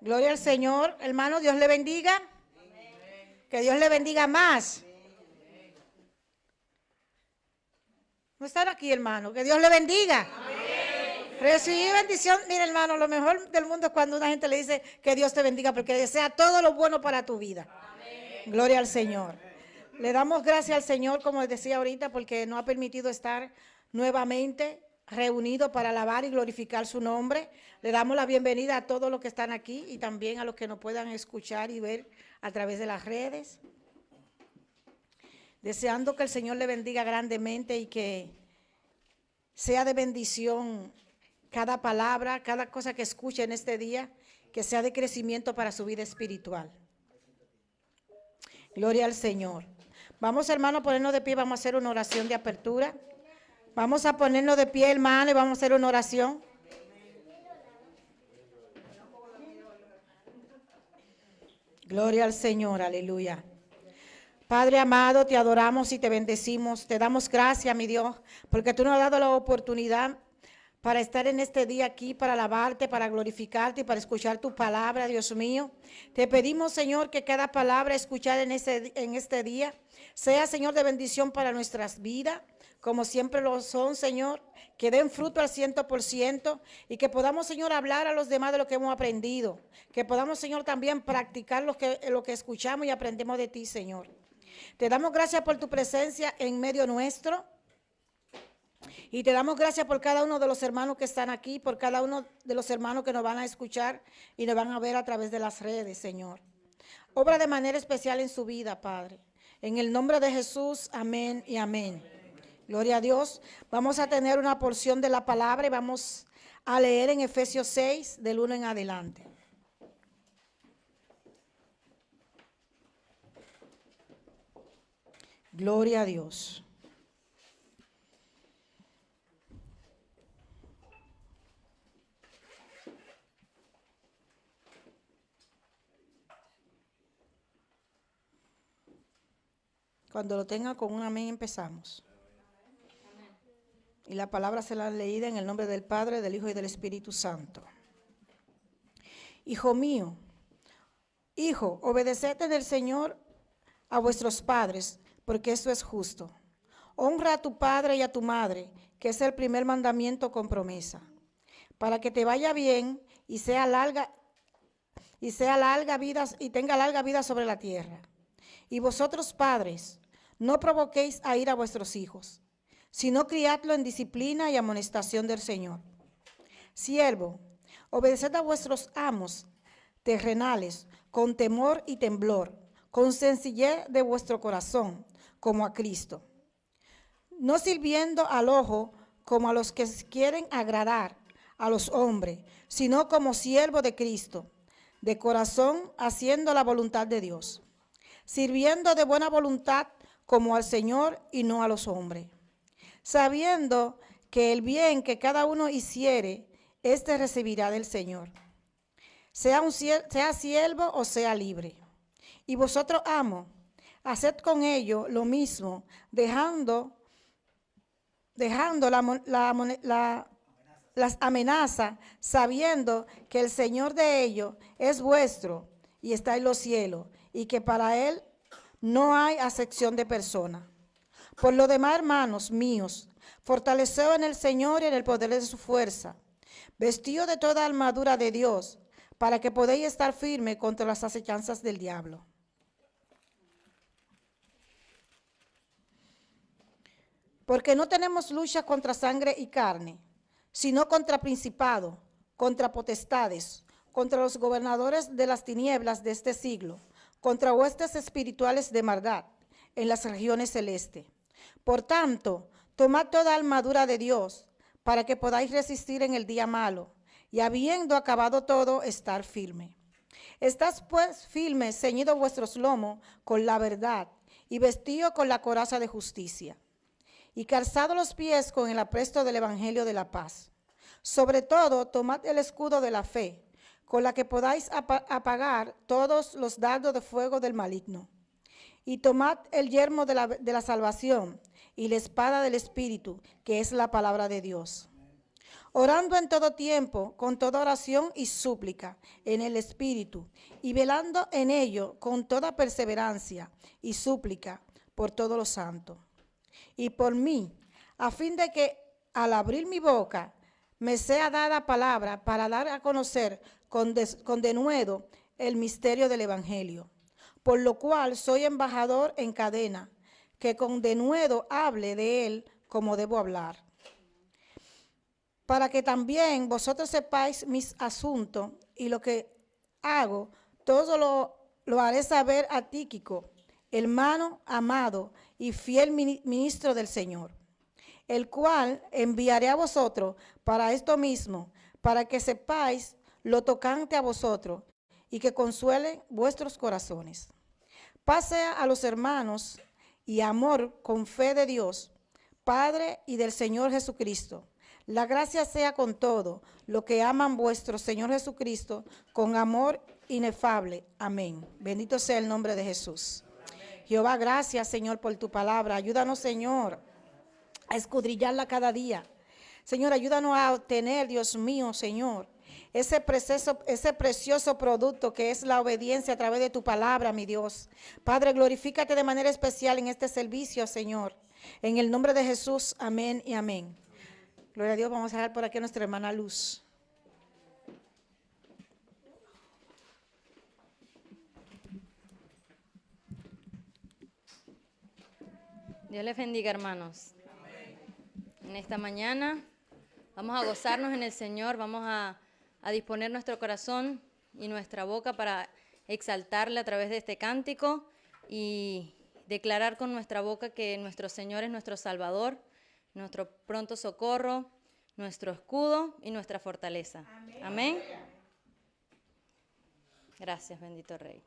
Gloria al Señor. Hermano, Dios le bendiga. Amén. Que Dios le bendiga más. Amén. No están aquí, hermano. Que Dios le bendiga. Amén. Recibí bendición. Mira, hermano, lo mejor del mundo es cuando una gente le dice que Dios te bendiga porque desea todo lo bueno para tu vida. Amén. Gloria al Señor. Le damos gracias al Señor, como decía ahorita, porque nos ha permitido estar nuevamente reunidos para alabar y glorificar su nombre. Le damos la bienvenida a todos los que están aquí y también a los que nos puedan escuchar y ver a través de las redes. Deseando que el Señor le bendiga grandemente y que sea de bendición cada palabra, cada cosa que escuche en este día, que sea de crecimiento para su vida espiritual. Gloria al Señor. Vamos, hermano, a ponernos de pie, vamos a hacer una oración de apertura. Vamos a ponernos de pie, hermano, y vamos a hacer una oración. Gloria al Señor, aleluya. Padre amado, te adoramos y te bendecimos. Te damos gracias, mi Dios, porque tú nos has dado la oportunidad para estar en este día aquí, para alabarte, para glorificarte y para escuchar tu palabra, Dios mío. Te pedimos, Señor, que cada palabra escuchada en este día sea, Señor, de bendición para nuestras vidas, como siempre lo son, Señor, que den fruto al 100% y que podamos, Señor, hablar a los demás de lo que hemos aprendido, que podamos, Señor, también practicar lo que escuchamos y aprendemos de ti, Señor. Te damos gracias por tu presencia en medio nuestro y te damos gracias por cada uno de los hermanos que están aquí, por cada uno de los hermanos que nos van a escuchar y nos van a ver a través de las redes, Señor. Obra de manera especial en su vida, Padre. En el nombre de Jesús, amén y amén. Gloria a Dios. Vamos a tener una porción de la palabra y vamos a leer en Efesios 6, del 1 en adelante. Gloria a Dios. Cuando lo tenga con un amén empezamos. Y la palabra será leída en el nombre del Padre, del Hijo y del Espíritu Santo. Hijo mío, hijo, obedeced en el Señor a vuestros padres, porque esto es justo. Honra a tu padre y a tu madre, que es el primer mandamiento con promesa, para que te vaya bien y tenga larga vida sobre la tierra. Y vosotros, padres, no provoquéis a ira a vuestros hijos, sino criadlo en disciplina y amonestación del Señor. Siervo, obedeced a vuestros amos terrenales con temor y temblor, con sencillez de vuestro corazón, como a Cristo, no sirviendo al ojo como a los que quieren agradar a los hombres, sino como siervo de Cristo, de corazón haciendo la voluntad de Dios, sirviendo de buena voluntad como al Señor y no a los hombres, sabiendo que el bien que cada uno hiciere, éste recibirá del Señor, sea siervo o sea libre. Y vosotros, amos, haced con ellos lo mismo, dejando las amenazas, sabiendo que el Señor de ellos es vuestro y está en los cielos, y que para Él no hay acepción de persona. Por lo demás, hermanos míos, fortaleceos en el Señor y en el poder de su fuerza, vestidos de toda armadura de Dios, para que podáis estar firmes contra las acechanzas del diablo. Porque no tenemos lucha contra sangre y carne, sino contra principados, contra potestades, contra los gobernadores de las tinieblas de este siglo, contra huestes espirituales de maldad en las regiones celestes. Por tanto, tomad toda armadura de Dios, para que podáis resistir en el día malo, y habiendo acabado todo, estar firme. Estad pues firmes, ceñidos vuestros lomos con la verdad, y vestidos con la coraza de justicia, y calzados los pies con el apresto del evangelio de la paz. Sobre todo, tomad el escudo de la fe, con la que podáis apagar todos los dardos de fuego del maligno. Y tomad el yelmo de la salvación y la espada del Espíritu, que es la palabra de Dios. orando en todo tiempo, con toda oración y súplica en el Espíritu, y velando en ello con toda perseverancia y súplica por todos los santos. Y por mí, a fin de que al abrir mi boca me sea dada palabra para dar a conocer con denuedo el misterio del Evangelio, por lo cual soy embajador en cadena, que con denuedo hable de él como debo hablar, para que también vosotros sepáis mis asuntos y lo que hago, todo lo haré saber a Tíquico, hermano amado y fiel ministro del Señor, el cual enviaré a vosotros para esto mismo, para que sepáis lo tocante a vosotros y que consuelen vuestros corazones. Paz sea a los hermanos y amor con fe de Dios, Padre y del Señor Jesucristo. La gracia sea con todo lo que aman vuestro Señor Jesucristo con amor inefable. Amén. Bendito sea el nombre de Jesús. Amén. Jehová, gracias, Señor, por tu palabra. Ayúdanos, Señor, a escudriñarla cada día. Señor, ayúdanos a obtener, Dios mío, Señor, ese precioso producto que es la obediencia a través de tu palabra, mi Dios. Padre, glorifícate de manera especial en este servicio, Señor. En el nombre de Jesús, amén y amén. Gloria a Dios. Vamos a dejar por aquí a nuestra hermana Luz. Dios les bendiga, hermanos. En esta mañana vamos a gozarnos en el Señor, vamos a disponer nuestro corazón y nuestra boca para exaltarle a través de este cántico y declarar con nuestra boca que nuestro Señor es nuestro Salvador, nuestro pronto socorro, nuestro escudo y nuestra fortaleza. Amén. Amén. Gracias, bendito Rey.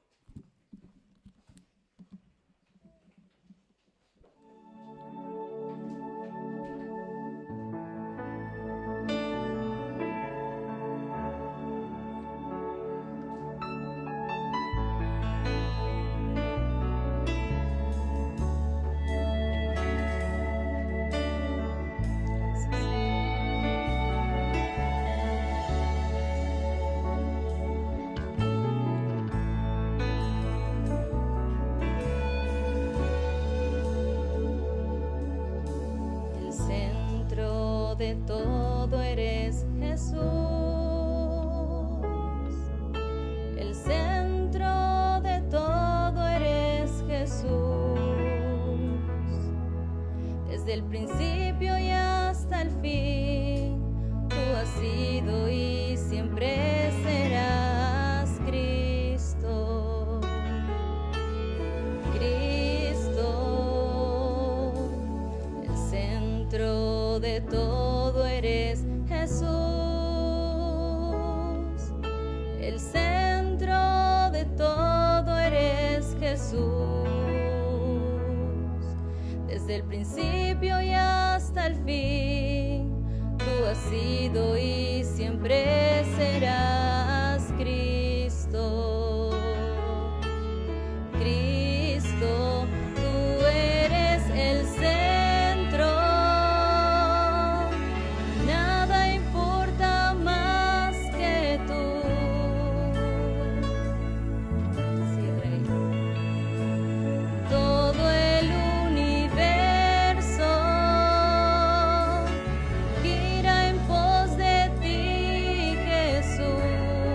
De todo eres Jesús, el centro de todo eres Jesús, desde el principio y hasta el fin, tú has sido y siempre serás Cristo, Cristo, el centro de todo eres Jesús, el centro de todo eres Jesús, desde el principio y hasta el fin, tú has sido y siempre serás Cristo, Cristo, tú eres el centro. Gira en pos de ti, Jesús.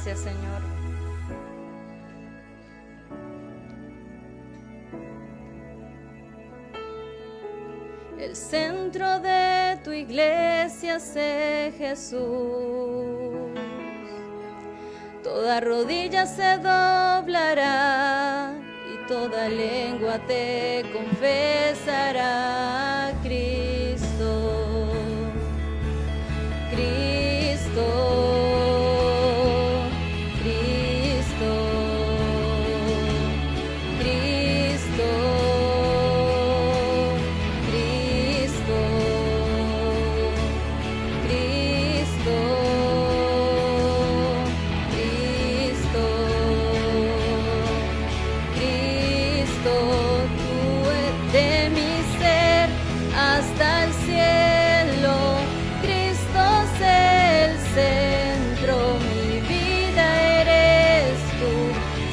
Gracias, Señor. El centro de tu iglesia sé Jesús. Toda rodilla se doblará y toda lengua te confesará. Cristo, Cristo, Cristo, Cristo, Cristo, Cristo, Cristo, Cristo, tú de mi ser hasta el cielo. Cristo es el centro, mi vida eres tú.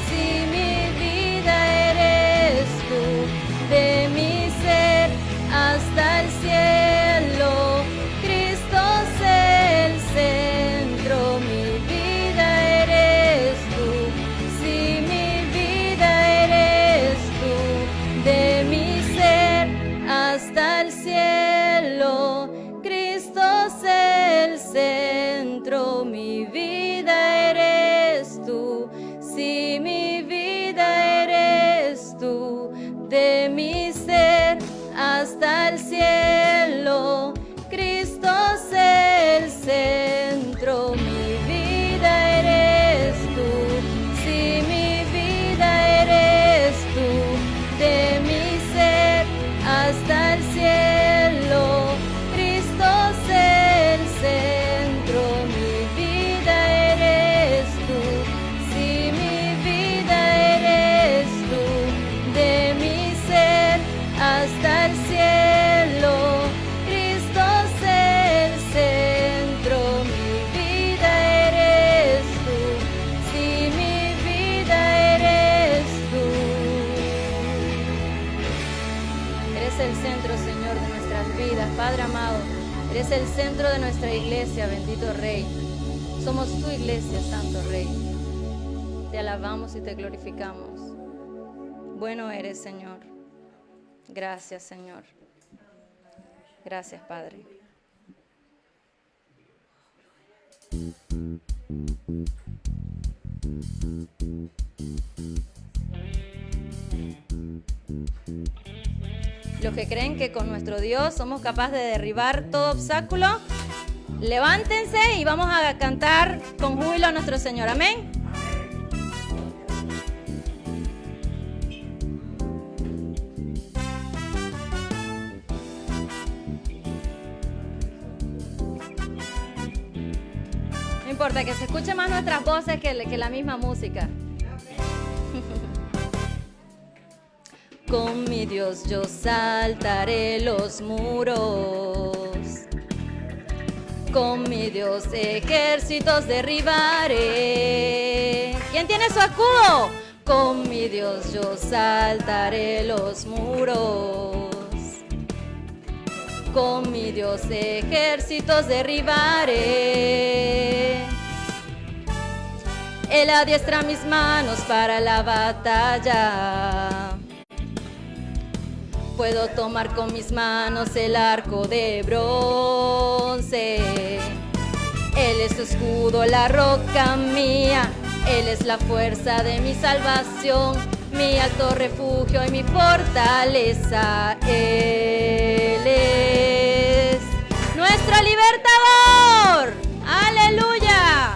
Si mi vida eres tú, de mi ser hasta el cielo. Cristo es el centro, mi vida eres tú. Si mi vida eres tú, de mi ser hasta el cielo. Cristo es el centro, mi vida eres tú. Si mi vida eres tú, de mi ser hasta el cielo. Cristo es el centro, mi vida eres tú. Si mi vida eres tú, de mi ser hasta el cielo. Cristo es el centro, mi vida eres tú. Si mi vida eres tú, de mi ser hasta el cielo. Cristo es el centro, mi vida eres tú. Si mi vida eres tú. Eres el centro, Señor, de nuestras vidas, Padre amado. Eres el centro de nuestra iglesia, bendito Rey. Somos tu iglesia, Santo Rey. Te alabamos y te glorificamos. Bueno eres, Señor. Gracias, Señor. Gracias, Padre. Los que creen que con nuestro Dios somos capaces de derribar todo obstáculo, levántense y vamos a cantar con júbilo a nuestro Señor. Amén. No importa, que se escuche más nuestras voces que la misma música. Con mi Dios yo saltaré los muros. Con mi Dios ejércitos derribaré. ¿Quién tiene su escudo? Con mi Dios yo saltaré los muros. Con mi Dios ejércitos derribaré. Él adiestra mis manos para la batalla. Puedo tomar con mis manos el arco de bronce. Él es tu escudo, la roca mía. Él es la fuerza de mi salvación, mi alto refugio y mi fortaleza. Él es nuestro libertador. ¡Aleluya!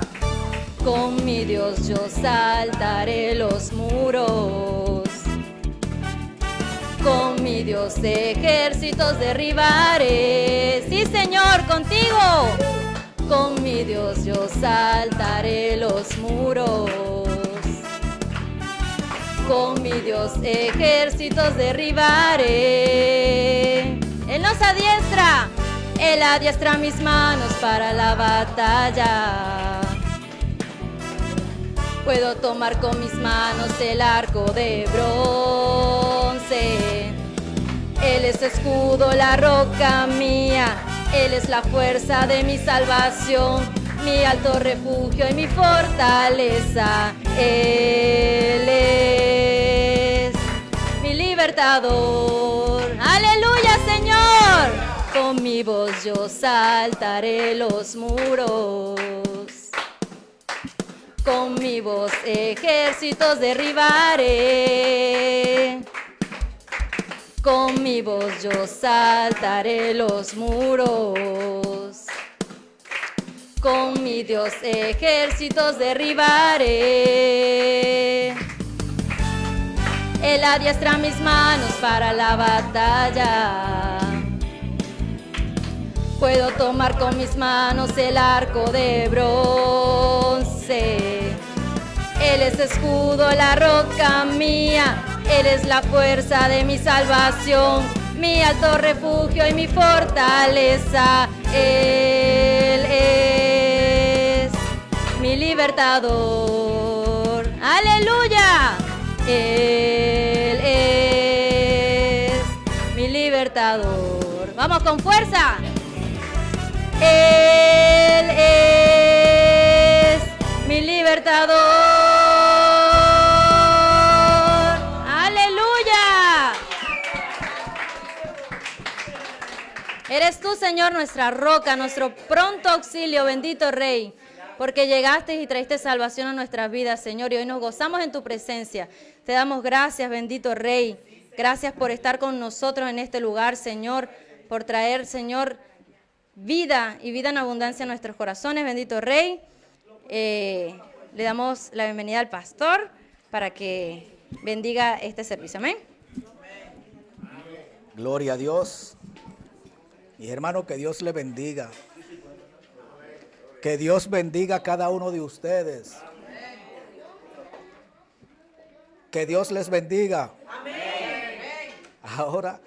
Con mi Dios yo saltaré los muros. Con mi Dios ejércitos derribaré. Sí, Señor, contigo. Con mi Dios yo saltaré los muros. Con mi Dios ejércitos derribaré. Él nos adiestra. Él adiestra mis manos para la batalla. Puedo tomar con mis manos el arco de bronce. Él es escudo, la roca mía. Él es la fuerza de mi salvación, mi alto refugio y mi fortaleza. Él es mi libertador. Aleluya, Señor. Con mi voz yo saltaré los muros. Con mi voz ejércitos derribaré. Con mi voz yo saltaré los muros. Con mi Dios ejércitos derribaré. Él adiestra mis manos para la batalla. Puedo tomar con mis manos el arco de bronce. Él es escudo, la roca mía. Él es la fuerza de mi salvación, mi alto refugio y mi fortaleza. Él es mi libertador. ¡Aleluya! Él es mi libertador. ¡Vamos con fuerza! Él es mi libertador. Eres tú, Señor, nuestra roca, nuestro pronto auxilio, bendito Rey, porque llegaste y traíste salvación a nuestras vidas, Señor, y hoy nos gozamos en tu presencia. Te damos gracias, bendito Rey. Gracias por estar con nosotros en este lugar, Señor, por traer, Señor, vida y vida en abundancia a nuestros corazones, bendito Rey. Le damos la bienvenida al pastor para que bendiga este servicio. Amén. Gloria a Dios. Mis hermanos, que Dios les bendiga. Que Dios bendiga a cada uno de ustedes. Que Dios les bendiga. Ahora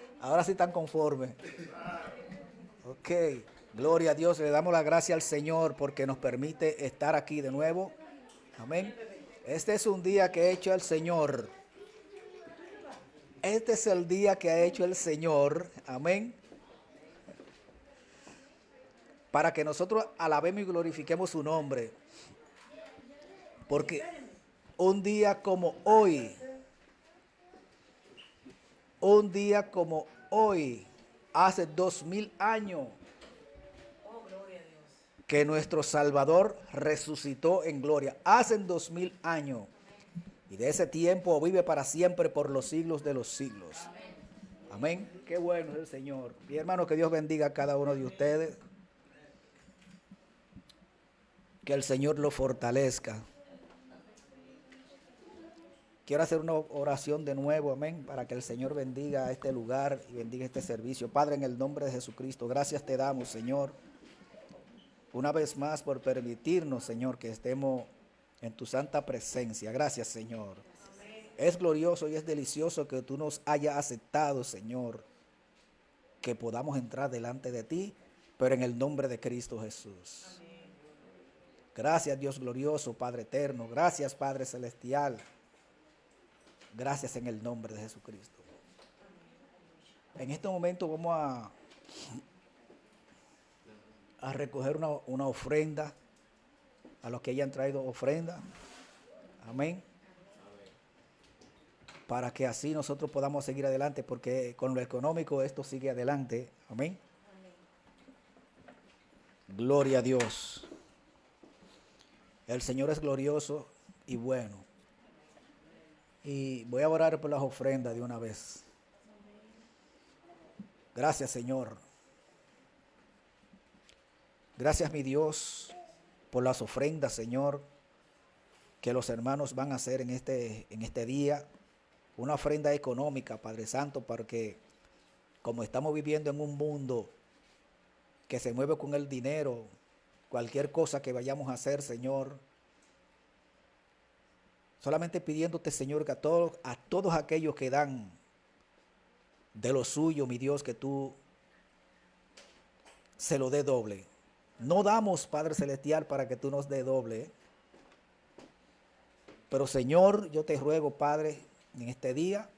sí están conformes. Ok. Gloria a Dios. Le damos la gracia al Señor porque nos permite estar aquí de nuevo. Amén. Este es un día que ha hecho el Señor. Este es el día que ha hecho el Señor. Amén. Para que nosotros alabemos y glorifiquemos su nombre. Porque un día como hoy, hace 2000 años, que nuestro Salvador resucitó en gloria. Hace 2000 años. Y de ese tiempo vive para siempre por los siglos de los siglos. Amén. Qué bueno es el Señor. Mi hermano, que Dios bendiga a cada uno de ustedes. Que el Señor lo fortalezca. Quiero hacer una oración de nuevo, amén, para que el Señor bendiga este lugar y bendiga este servicio. Padre, en el nombre de Jesucristo, gracias te damos, Señor, una vez más por permitirnos, Señor, que estemos en tu santa presencia. Gracias, Señor. Es glorioso y es delicioso que tú nos hayas aceptado, Señor, que podamos entrar delante de ti, pero en el nombre de Cristo Jesús. Gracias, Dios glorioso, Padre eterno. Gracias, Padre celestial. Gracias en el nombre de Jesucristo. En este momento vamos a recoger una ofrenda a los que hayan traído ofrenda. Amén. Para que así nosotros podamos seguir adelante, porque con lo económico esto sigue adelante. Amén. Gloria a Dios. El Señor es glorioso y bueno. Y voy a orar por las ofrendas de una vez. Gracias, Señor. Gracias, mi Dios, por las ofrendas, Señor, que los hermanos van a hacer en este día. Una ofrenda económica, Padre Santo, porque como estamos viviendo en un mundo que se mueve con el dinero, cualquier cosa que vayamos a hacer, Señor, solamente pidiéndote, Señor, que a todos aquellos que dan de lo suyo, mi Dios, que tú se lo dé doble. No damos, Padre Celestial, para que tú nos dé doble. Pero, Señor, yo te ruego, Padre, en este día,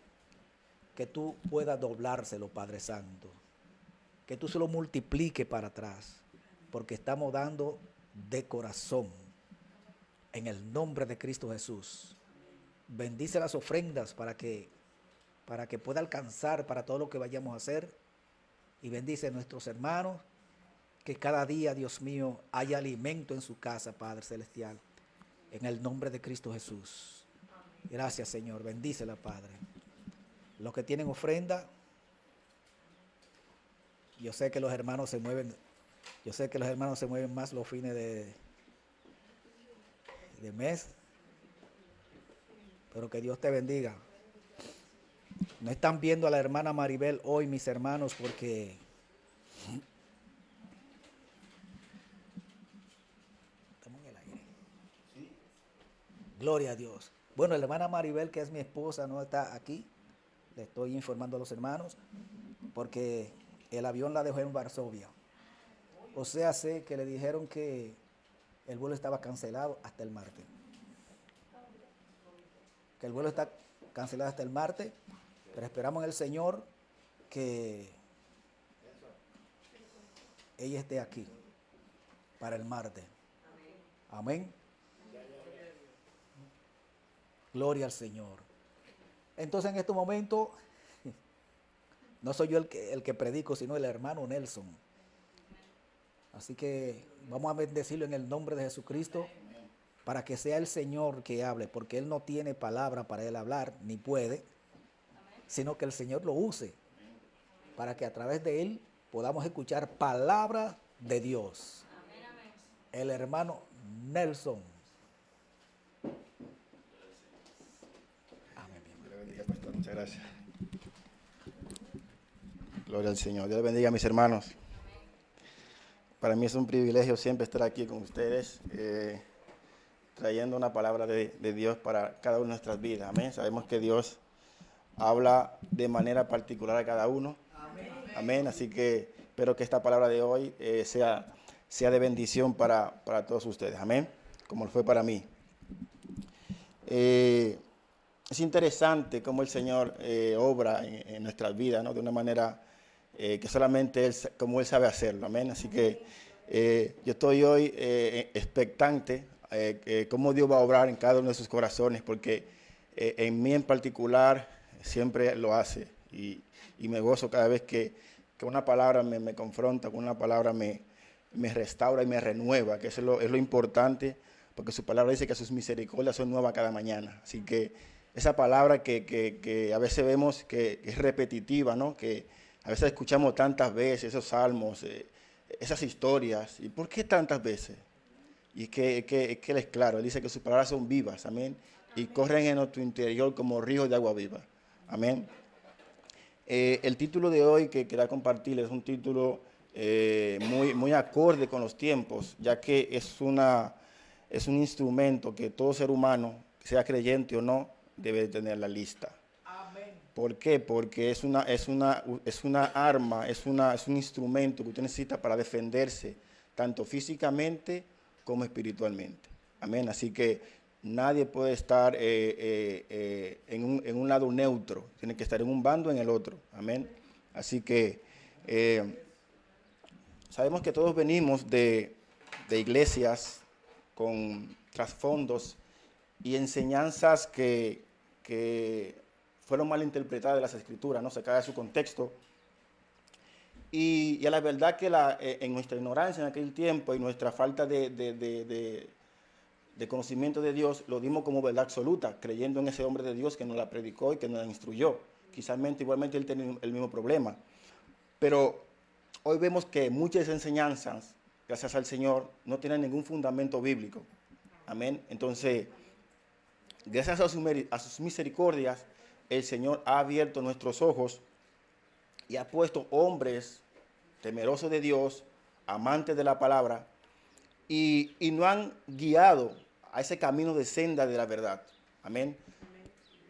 que tú puedas doblárselo, Padre Santo. Que tú se lo multipliques para atrás. Porque estamos dando de corazón. En el nombre de Cristo Jesús. Bendice las ofrendas para que pueda alcanzar para todo lo que vayamos a hacer. Y bendice a nuestros hermanos. Que cada día, Dios mío, haya alimento en su casa, Padre Celestial. En el nombre de Cristo Jesús. Gracias, Señor. Bendícela, Padre. Los que tienen ofrenda, yo sé que los hermanos se mueven. Yo sé que los hermanos se mueven más los fines de mes. Pero que Dios te bendiga. No están viendo a la hermana Maribel hoy, mis hermanos, porque estamos en el aire. Gloria a Dios. Bueno, la hermana Maribel, que es mi esposa, no está aquí. Le estoy informando a los hermanos, porque el avión la dejó en Varsovia. O sea, sé que le dijeron que el vuelo estaba cancelado hasta el martes. Que el vuelo está cancelado hasta el martes, pero esperamos en el Señor que ella esté aquí para el martes. Amén. Gloria al Señor. Entonces, en este momento, no soy yo el que predico, sino el hermano Nelson. Así que vamos a bendecirlo en el nombre de Jesucristo para que sea el Señor que hable, porque Él no tiene palabra para Él hablar, ni puede, sino que el Señor lo use para que a través de Él podamos escuchar palabra de Dios. El hermano Nelson. Amén. Dios le bendiga, pastor. Muchas gracias. Gloria al Señor. Dios le bendiga a mis hermanos. Para mí es un privilegio siempre estar aquí con ustedes, trayendo una palabra de Dios para cada una de nuestras vidas. Amén. Sabemos que Dios habla de manera particular a cada uno. Amén. Así que espero que esta palabra de hoy sea de bendición para todos ustedes. Amén. Como lo fue para mí. Es interesante cómo el Señor obra en nuestras vidas, ¿no? De una manera que solamente como Él sabe hacerlo. Amén. Así que yo estoy hoy expectante cómo Dios va a obrar en cada uno de sus corazones, porque en mí en particular siempre lo hace. Y me gozo cada vez que una palabra me confronta, que una palabra me restaura y me renueva, que eso es lo importante, porque su palabra dice que sus misericordias son nuevas cada mañana. Así que esa palabra que a veces vemos que es repetitiva, ¿no? Que a veces escuchamos tantas veces esos salmos, esas historias. ¿Y por qué tantas veces? Y es que Él es claro. Él dice que sus palabras son vivas, amén, y corren en nuestro interior como ríos de agua viva. Amén. El título de hoy que quería compartir es un título muy acorde con los tiempos, ya que es un instrumento que todo ser humano, sea creyente o no, debe tener la lista. Amén. ¿Por qué? Porque es una arma, es un instrumento que usted necesita para defenderse, tanto físicamente como espiritualmente. Amén. Así que nadie puede estar en un lado neutro, tiene que estar en un bando o en el otro. Amén. Así que sabemos que todos venimos de iglesias con trasfondos y enseñanzas que fueron mal interpretadas de las Escrituras, no sacadas de su contexto. Y a la verdad que en nuestra ignorancia en aquel tiempo y nuestra falta de conocimiento de Dios, lo dimos como verdad absoluta, creyendo en ese hombre de Dios que nos la predicó y que nos la instruyó. Quizás igualmente él tenía el mismo problema. Pero hoy vemos que muchas enseñanzas, gracias al Señor, no tienen ningún fundamento bíblico. Amén. Entonces, gracias a sus misericordias, el Señor ha abierto nuestros ojos y ha puesto hombres temerosos de Dios, amantes de la palabra, y nos han guiado a ese camino de senda de la verdad. Amén.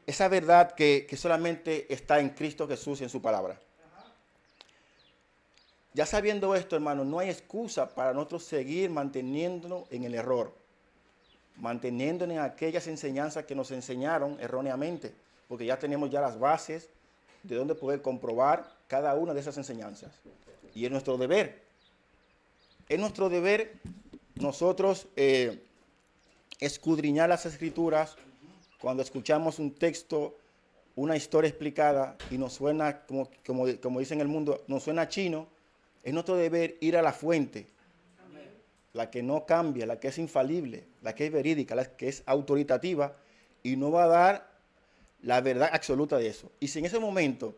Esa verdad que solamente está en Cristo Jesús y en su palabra. Ya sabiendo esto, hermano, no hay excusa para nosotros seguir manteniéndonos en el error, manteniéndonos en aquellas enseñanzas que nos enseñaron erróneamente, porque ya tenemos ya las bases de donde poder comprobar cada una de esas enseñanzas. Y es nuestro deber nosotros escudriñar las Escrituras cuando escuchamos un texto, una historia explicada y nos suena, como dicen en el mundo, nos suena chino, es nuestro deber ir a la fuente, la que no cambia, la que es infalible, la que es verídica, la que es autoritativa y no va a dar la verdad absoluta de eso. Y si en ese momento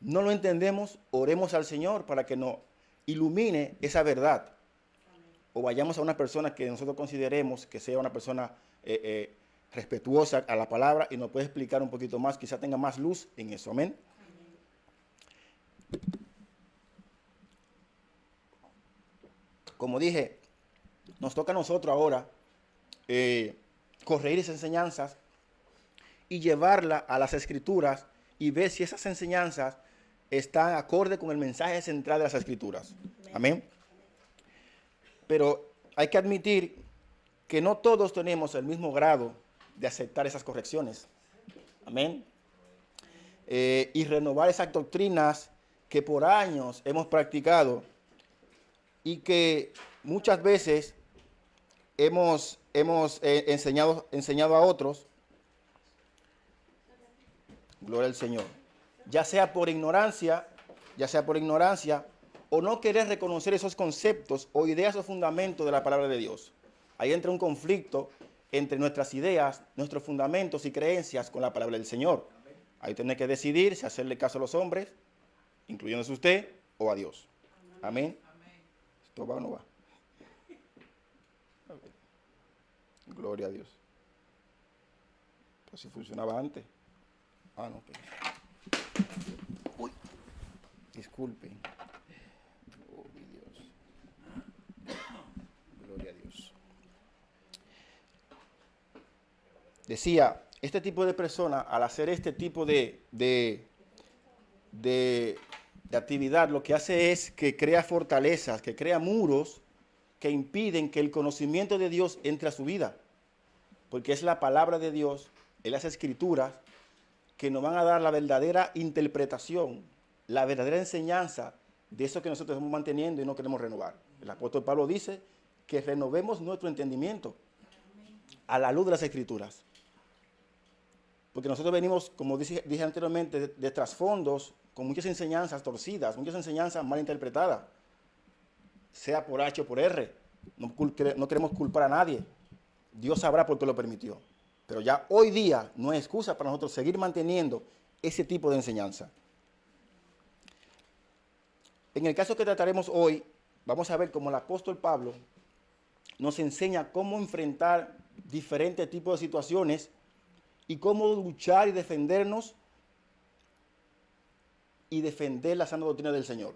no lo entendemos, oremos al Señor para que nos ilumine esa verdad. O vayamos a una persona que nosotros consideremos que sea una persona respetuosa a la palabra y nos puede explicar un poquito más, quizá tenga más luz en eso. Amén. Como dije, nos toca a nosotros ahora corregir esas enseñanzas y llevarla a las Escrituras y ver si esas enseñanzas están acorde con el mensaje central de las Escrituras. Amén. Pero hay que admitir que no todos tenemos el mismo grado de aceptar esas correcciones. Amén. Y renovar esas doctrinas que por años hemos practicado y que muchas veces hemos enseñado a otros. Gloria al Señor. Ya sea por ignorancia o no querer reconocer esos conceptos o ideas o fundamentos de la palabra de Dios. Ahí entra un conflicto entre nuestras ideas, nuestros fundamentos y creencias con la palabra del Señor. Ahí tiene que decidir si hacerle caso a los hombres, incluyéndose usted, o a Dios. Amén. ¿Esto va o no va? Gloria a Dios. Pues si funcionaba antes. Ah, no. Pues. Uy. Disculpen. Oh, mi Dios. Gloria a Dios. Decía, este tipo de persona, al hacer este tipo de actividad, lo que hace es que crea fortalezas, que crea muros que impiden que el conocimiento de Dios entre a su vida. Porque es la palabra de Dios, es las Escrituras, que nos van a dar la verdadera interpretación, la verdadera enseñanza de eso que nosotros estamos manteniendo y no queremos renovar. El apóstol Pablo dice que renovemos nuestro entendimiento a la luz de las Escrituras. Porque nosotros venimos, como dije anteriormente, de trasfondos con muchas enseñanzas torcidas, muchas enseñanzas mal interpretadas, sea por H o por R. No queremos culpar a nadie. Dios sabrá por qué lo permitió. Pero ya hoy día no hay excusa para nosotros seguir manteniendo ese tipo de enseñanza. En el caso que trataremos hoy, vamos a ver cómo el apóstol Pablo nos enseña cómo enfrentar diferentes tipos de situaciones y cómo luchar y defendernos y defender la sana doctrina del Señor.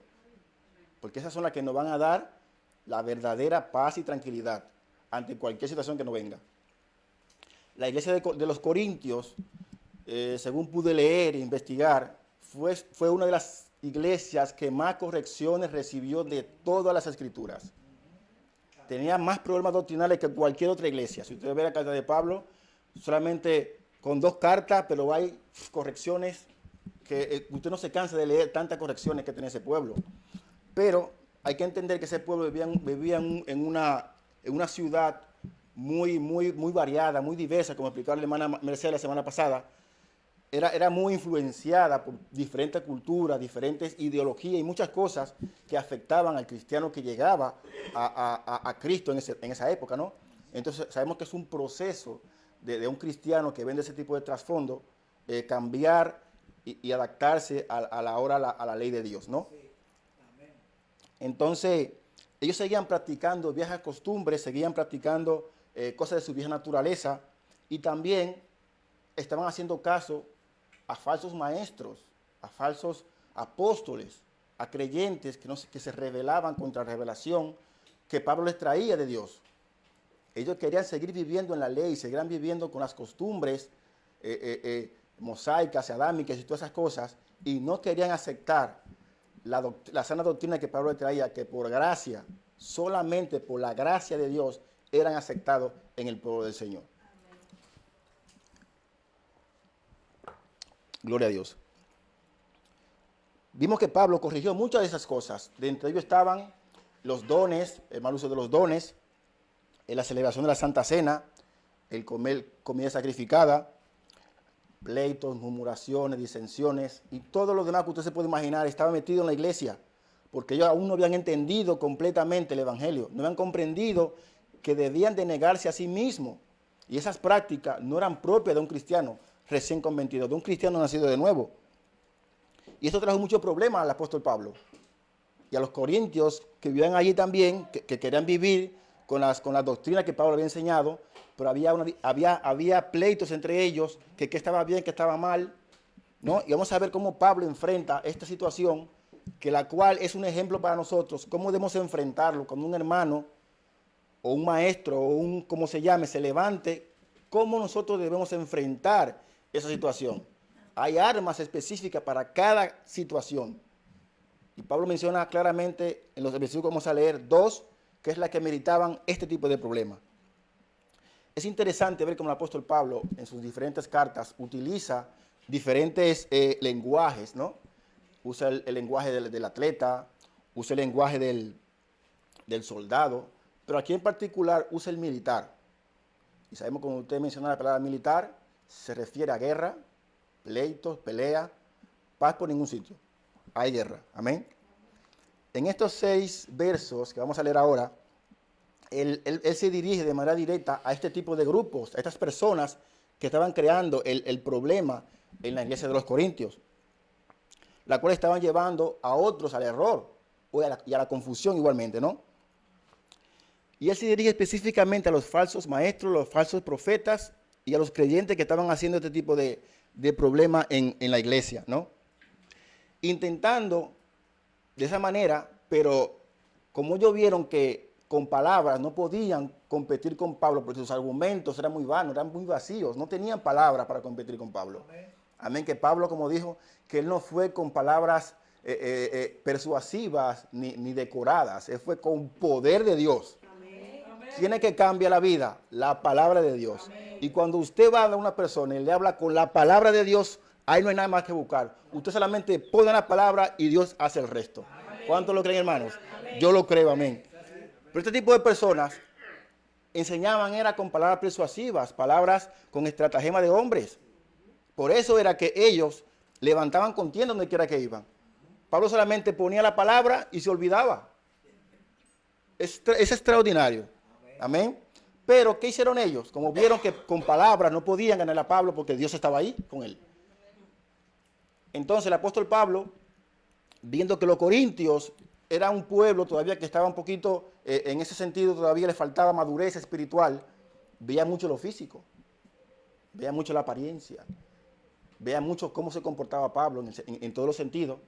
Porque esas son las que nos van a dar la verdadera paz y tranquilidad ante cualquier situación que nos venga. La iglesia de los Corintios, según pude leer e investigar, fue una de las iglesias que más correcciones recibió de todas las Escrituras. Tenía más problemas doctrinales que cualquier otra iglesia. Si usted ve la carta de Pablo, solamente con 2 cartas, pero hay correcciones que usted no se cansa de leer tantas correcciones que tenía ese pueblo. Pero hay que entender que ese pueblo vivía en una ciudad muy variada, muy diversa, como explicó la hermana Mercedes la semana pasada. Era muy influenciada por diferentes culturas, diferentes ideologías y muchas cosas que afectaban al cristiano que llegaba a Cristo en esa época, ¿no? Entonces sabemos que es un proceso de un cristiano que vende ese tipo de trasfondo, cambiar y adaptarse a la ley de Dios, ¿no? Entonces ellos seguían practicando viejas costumbres, seguían practicando cosas de su vieja naturaleza y también estaban haciendo caso a falsos maestros, a falsos apóstoles, a creyentes que se rebelaban contra la revelación que Pablo les traía de Dios. Ellos querían seguir viviendo en la ley, seguían viviendo con las costumbres mosaicas, adámicas y todas esas cosas, y no querían aceptar la sana doctrina que Pablo les traía, que por gracia, solamente por la gracia de Dios, eran aceptados en el pueblo del Señor. Gloria a Dios. Vimos que Pablo corrigió muchas de esas cosas. De entre ellos estaban los dones, el mal uso de los dones, en la celebración de la Santa Cena, el comer comida sacrificada, pleitos, murmuraciones, disensiones y todo lo demás que usted se puede imaginar estaba metido en la iglesia, porque ellos aún no habían entendido completamente el Evangelio, no habían comprendido que debían de negarse a sí mismos. Y esas prácticas no eran propias de un cristiano recién convertido, de un cristiano nacido de nuevo. Y esto trajo muchos problemas al apóstol Pablo y a los corintios que vivían allí también, que querían vivir con las doctrinas que Pablo había enseñado, pero había pleitos entre ellos, que estaba bien, que estaba mal, ¿no? Y vamos a ver cómo Pablo enfrenta esta situación, que la cual es un ejemplo para nosotros, cómo debemos enfrentarlo cuando un hermano o un maestro o un, como se llame, se levante, cómo nosotros debemos enfrentar esa situación. Hay armas específicas para cada situación. Y Pablo menciona claramente en los versículos que vamos a leer 2, que es la que meritaban este tipo de problemas. Es interesante ver cómo el apóstol Pablo en sus diferentes cartas utiliza diferentes lenguajes, ¿no? Usa el lenguaje del atleta, usa el lenguaje del soldado, pero aquí en particular usa el militar. Y sabemos, como usted menciona la palabra militar, se refiere a guerra, pleitos, pelea, paz por ningún sitio. Hay guerra, amén. En estos 6 versos que vamos a leer ahora, él se dirige de manera directa a este tipo de grupos, a estas personas que estaban creando el problema en la iglesia de los Corintios, la cual estaban llevando a otros al error y a la confusión igualmente, ¿no? Y él se dirige específicamente a los falsos maestros, los falsos profetas y a los creyentes que estaban haciendo este tipo de problema en la iglesia, ¿no? Intentando de esa manera, pero como ellos vieron que con palabras no podían competir con Pablo, porque sus argumentos eran muy vanos, eran muy vacíos, no tenían palabras para competir con Pablo. Amén, que Pablo, como dijo, que él no fue con palabras persuasivas ni decoradas, él fue con poder de Dios. Tiene que cambiar la vida, la palabra de Dios. Amén. Y cuando usted va a una persona y le habla con la palabra de Dios, ahí no hay nada más que buscar. Usted solamente pone la palabra y Dios hace el resto. ¿Cuántos lo creen, hermanos? Amén. Yo lo creo, amén. Pero este tipo de personas enseñaban era con palabras persuasivas, palabras con estratagema de hombres. Por eso era que ellos levantaban contienda donde quiera que iban. Pablo solamente ponía la palabra y se olvidaba. Es extraordinario. Amén. Pero, ¿qué hicieron ellos? Como vieron que con palabras no podían ganar a Pablo porque Dios estaba ahí con él. Entonces el apóstol Pablo, viendo que los corintios era un pueblo todavía que estaba un poquito, en ese sentido todavía le faltaba madurez espiritual, veía mucho lo físico, veía mucho la apariencia, veía mucho cómo se comportaba Pablo en todos los sentidos,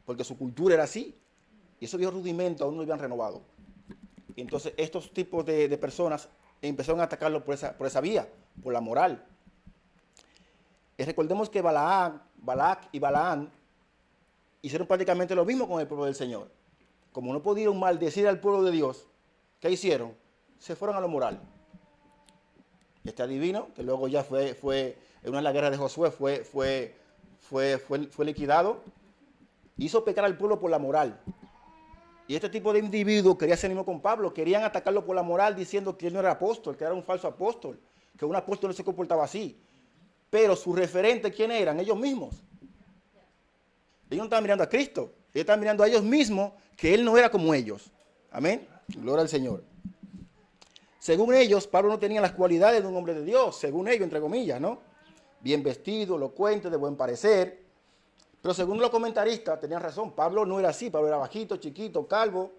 porque su cultura era así, y esos viejos rudimentos aún no habían renovado. Y entonces estos tipos de personas empezaron a atacarlo por esa vía, por la moral. Y recordemos que Balac y Balaán hicieron prácticamente lo mismo con el pueblo del Señor. Como no pudieron maldecir al pueblo de Dios, ¿qué hicieron? Se fueron a lo moral. Este adivino, que luego ya fue en una de las guerras de Josué, fue liquidado, hizo pecar al pueblo por la moral. Y este tipo de individuos quería hacer lo mismo con Pablo, querían atacarlo por la moral diciendo que él no era apóstol, que era un falso apóstol, que un apóstol no se comportaba así. Pero sus referentes, ¿quiénes eran? Ellos mismos. Ellos no estaban mirando a Cristo, ellos estaban mirando a ellos mismos, que él no era como ellos. Amén. Gloria al Señor. Según ellos, Pablo no tenía las cualidades de un hombre de Dios, según ellos, entre comillas, ¿no? Bien vestido, elocuente, de buen parecer. Pero según los comentaristas, tenían razón, Pablo no era así, Pablo era bajito, chiquito, calvo,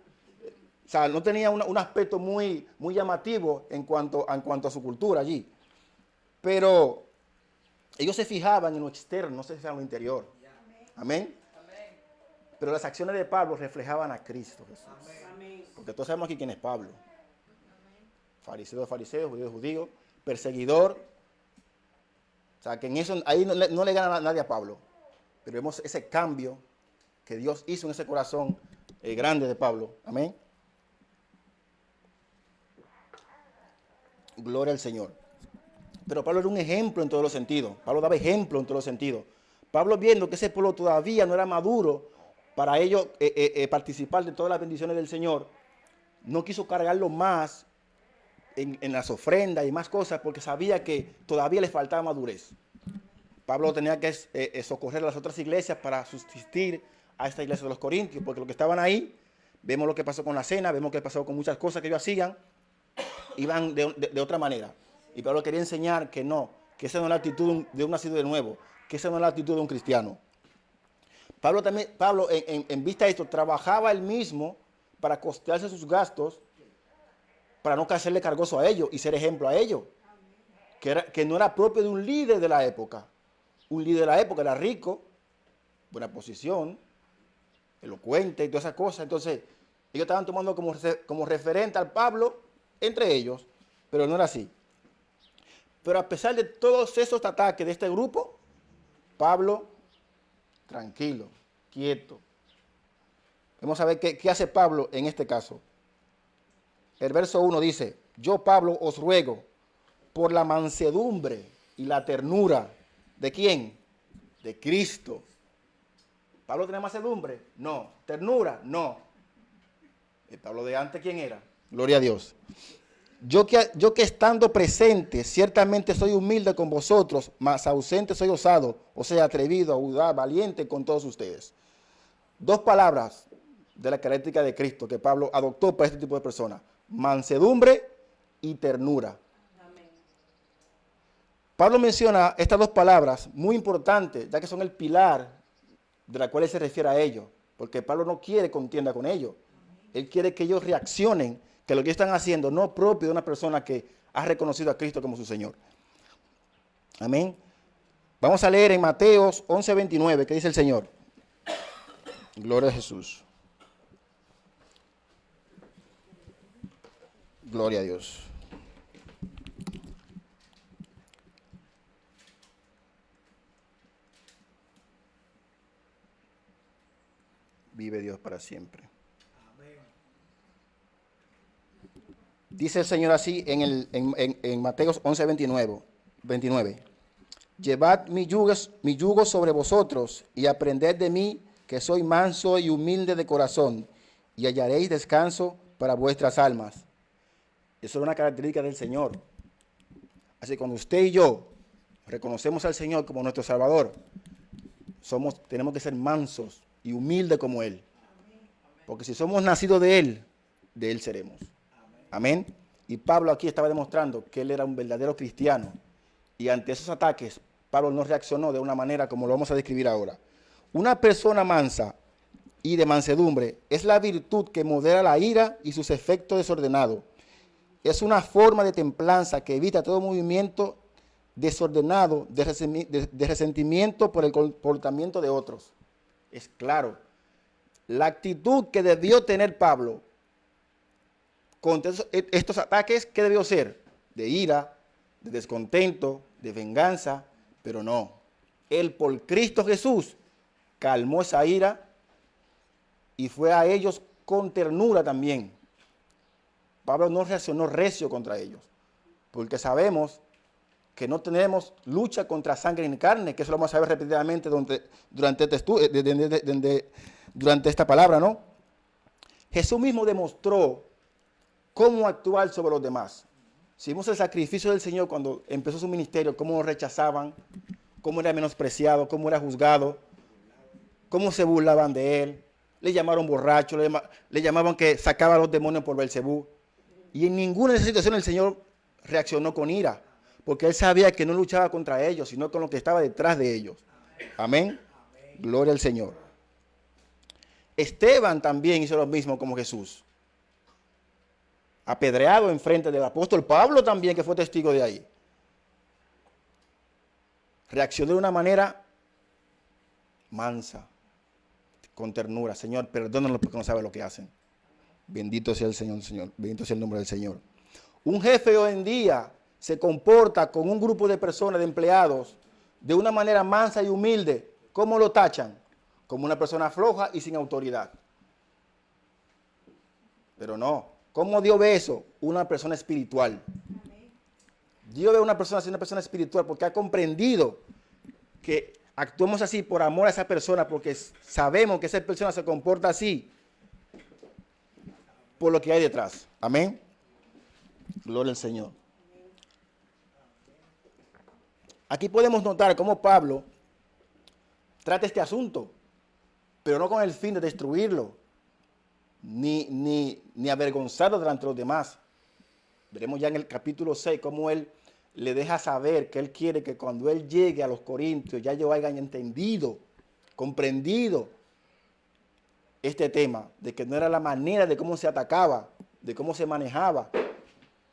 o sea, no tenía un aspecto muy llamativo en cuanto a su cultura allí. Pero ellos se fijaban en lo externo, no se fijaban en lo interior. Amén. Pero las acciones de Pablo reflejaban a Cristo Jesús. Porque todos sabemos aquí quién es Pablo. Fariseo de fariseos, judío de judíos, perseguidor. O sea, que en eso ahí no le gana nadie a Pablo. Pero vemos ese cambio que Dios hizo en ese corazón grande de Pablo. Amén. Gloria al Señor. Pero Pablo era un ejemplo en todos los sentidos. Pablo daba ejemplo en todos los sentidos. Pablo, viendo que ese pueblo todavía no era maduro para ellos participar de todas las bendiciones del Señor, no quiso cargarlo más en las ofrendas y más cosas porque sabía que todavía le faltaba madurez. Pablo tenía que socorrer a las otras iglesias para subsistir a esta iglesia de los Corintios, porque los que estaban ahí, vemos lo que pasó con la cena, vemos que pasó con muchas cosas que ellos hacían, iban de otra manera. Y Pablo quería enseñar que no, que esa no es la actitud de un nacido de nuevo, que esa no es la actitud de un cristiano. Pablo en vista de esto, trabajaba él mismo para costearse sus gastos, para no hacerle cargoso a ellos y ser ejemplo a ellos, que no era propio de un líder de la época. Un líder de la época era rico, buena posición, elocuente y todas esas cosas. Entonces, ellos estaban tomando como referente al Pablo entre ellos, pero no era así. Pero a pesar de todos esos ataques de este grupo, Pablo, tranquilo, quieto. Vamos a ver qué hace Pablo en este caso. El verso 1 dice, yo Pablo os ruego por la mansedumbre y la ternura. ¿De quién? De Cristo. ¿Pablo tenía mansedumbre? No. ¿Ternura? No. ¿El Pablo de antes quién era? Gloria a Dios. Yo que estando presente, ciertamente soy humilde con vosotros, mas ausente soy osado, o sea, atrevido, audaz, valiente con todos ustedes. Dos palabras de la característica de Cristo que Pablo adoptó para este tipo de personas. Mansedumbre y ternura. Amén. Pablo menciona estas dos palabras muy importantes, ya que son el pilar de la cual él se refiere a ellos, porque Pablo no quiere contienda con ellos. Él quiere que ellos reaccionen, que lo que están haciendo no es propio de una persona que ha reconocido a Cristo como su Señor. Amén. Vamos a leer en Mateos 11:29, ¿qué dice el Señor? Gloria a Jesús. Gloria a Dios. Vive Dios para siempre. Dice el Señor así en Mateos 11:29. Llevad mi yugo sobre vosotros y aprended de mí, que soy manso y humilde de corazón, y hallaréis descanso para vuestras almas. Eso es una característica del Señor. Así que cuando usted y yo reconocemos al Señor como nuestro Salvador, tenemos que ser mansos y humildes como Él. Porque si somos nacidos de Él seremos. Amén. Y Pablo aquí estaba demostrando que él era un verdadero cristiano. Y ante esos ataques, Pablo no reaccionó de una manera como lo vamos a describir ahora. Una persona mansa y de mansedumbre es la virtud que modera la ira y sus efectos desordenados. Es una forma de templanza que evita todo movimiento desordenado de resentimiento por el comportamiento de otros. Es claro. La actitud que debió tener Pablo contra estos ataques, ¿qué debió ser? De ira, de descontento, de venganza, pero no. Él por Cristo Jesús calmó esa ira y fue a ellos con ternura también. Pablo no reaccionó recio contra ellos, porque sabemos que no tenemos lucha contra sangre ni carne, que eso lo vamos a ver repetidamente durante esta palabra, ¿no? Jesús mismo demostró cómo actuar sobre los demás. Si vemos el sacrificio del Señor cuando empezó su ministerio, cómo lo rechazaban, cómo era menospreciado, cómo era juzgado, cómo se burlaban de él, le llamaron borracho, le llamaban que sacaba a los demonios por Belcebú. Y en ninguna de esas situaciones el Señor reaccionó con ira, porque él sabía que no luchaba contra ellos, sino con lo que estaba detrás de ellos. Amén. Gloria al Señor. Esteban también hizo lo mismo como Jesús. Apedreado en frente del apóstol Pablo también, que fue testigo de ahí. Reaccionó de una manera mansa, con ternura. Señor, perdónalos porque no saben lo que hacen. Bendito sea el Señor, bendito sea el nombre del Señor. Un jefe hoy en día se comporta con un grupo de personas, de empleados, de una manera mansa y humilde. ¿Cómo lo tachan? Como una persona floja y sin autoridad. Pero no. ¿Cómo Dios ve eso? Una persona espiritual. Dios ve a una persona espiritual porque ha comprendido que actuamos así por amor a esa persona, porque sabemos que esa persona se comporta así por lo que hay detrás. Amén. Gloria al Señor. Aquí podemos notar cómo Pablo trata este asunto, pero no con el fin de destruirlo, ni avergonzarlo delante de los demás. Veremos ya en el capítulo 6 cómo él le deja saber que él quiere que cuando él llegue a los Corintios ya ellos hayan entendido, comprendido este tema, de que no era la manera de cómo se atacaba, de cómo se manejaba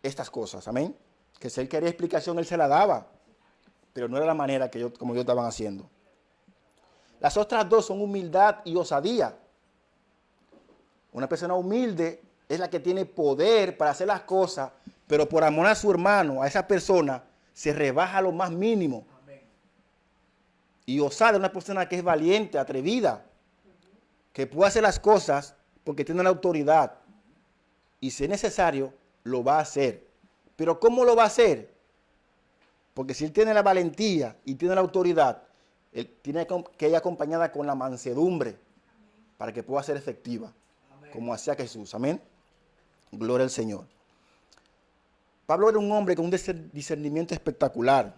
estas cosas. Amén. Que si él quería explicación, él se la daba, pero no era la manera como ellos estaban haciendo. Las otras dos son humildad y osadía. Una persona humilde es la que tiene poder para hacer las cosas, pero por amor a su hermano, a esa persona, se rebaja a lo más mínimo. Amén. Y osada es una persona que es valiente, atrevida, que puede hacer las cosas porque tiene la autoridad. Y si es necesario, lo va a hacer. Pero ¿cómo lo va a hacer? Porque si él tiene la valentía y tiene la autoridad, él tiene que ir acompañada con la mansedumbre para que pueda ser efectiva, como hacía Jesús. Amén. Gloria al Señor. Pablo era un hombre con un discernimiento espectacular,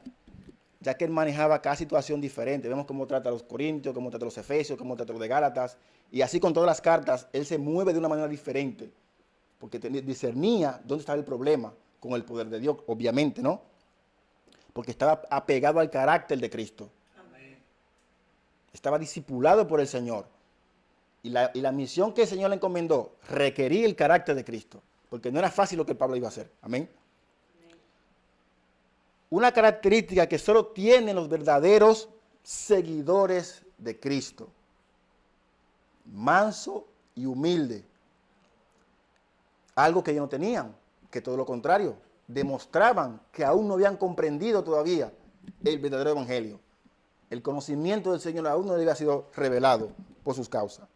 ya que él manejaba cada situación diferente. Vemos cómo trata a los Corintios, cómo trata a los Efesios, cómo trata a los de Gálatas, y así con todas las cartas, él se mueve de una manera diferente, porque discernía dónde estaba el problema, con el poder de Dios, obviamente, ¿no? Porque estaba apegado al carácter de Cristo. Amén. Estaba discipulado por el Señor. Y la misión que el Señor le encomendó requería el carácter de Cristo, porque no era fácil lo que Pablo iba a hacer. Amén. Una característica que solo tienen los verdaderos seguidores de Cristo: manso y humilde. Algo que ellos no tenían, que todo lo contrario, demostraban que aún no habían comprendido todavía el verdadero evangelio. El conocimiento del Señor aún no le había sido revelado por sus causas.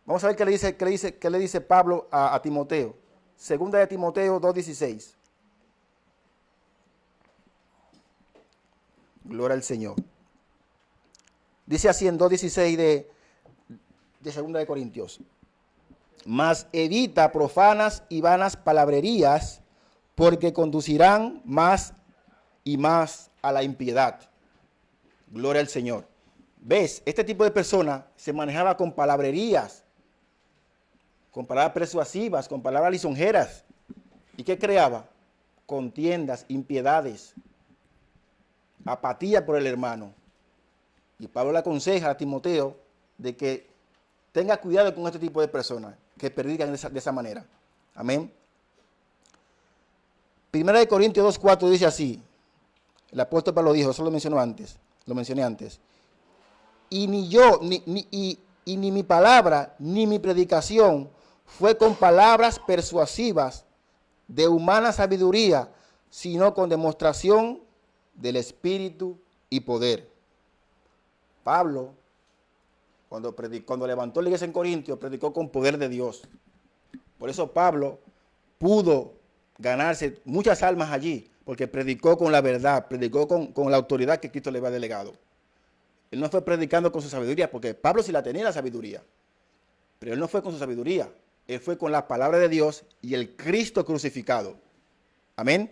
Vamos a ver qué le dice Pablo a Timoteo. Segunda de Timoteo 2:16. Gloria al Señor. Dice así en 2:16 de Segunda de Corintios: mas evita profanas y vanas palabrerías, porque conducirán más y más a la impiedad. Gloria al Señor. ¿Ves? Este tipo de persona se manejaba con palabrerías, con palabras persuasivas, con palabras lisonjeras. ¿Y qué creaba? Contiendas, impiedades, apatía por el hermano. Y Pablo le aconseja a Timoteo de que tenga cuidado con este tipo de personas que predican de esa manera. Amén. Primera de Corintios 2:4 dice así. El apóstol Pablo dijo, eso lo mencioné antes. Y ni yo, ni mi palabra, ni mi predicación fue con palabras persuasivas de humana sabiduría, sino con demostración del Espíritu y poder. Pablo, cuando levantó la iglesia en Corintios, predicó con poder de Dios. Por eso Pablo pudo ganarse muchas almas allí, porque predicó con la verdad, predicó con la autoridad que Cristo le había delegado. Él no fue predicando con su sabiduría, porque Pablo sí la tenía la sabiduría, pero él no fue con su sabiduría, él fue con la palabra de Dios y el Cristo crucificado. Amén.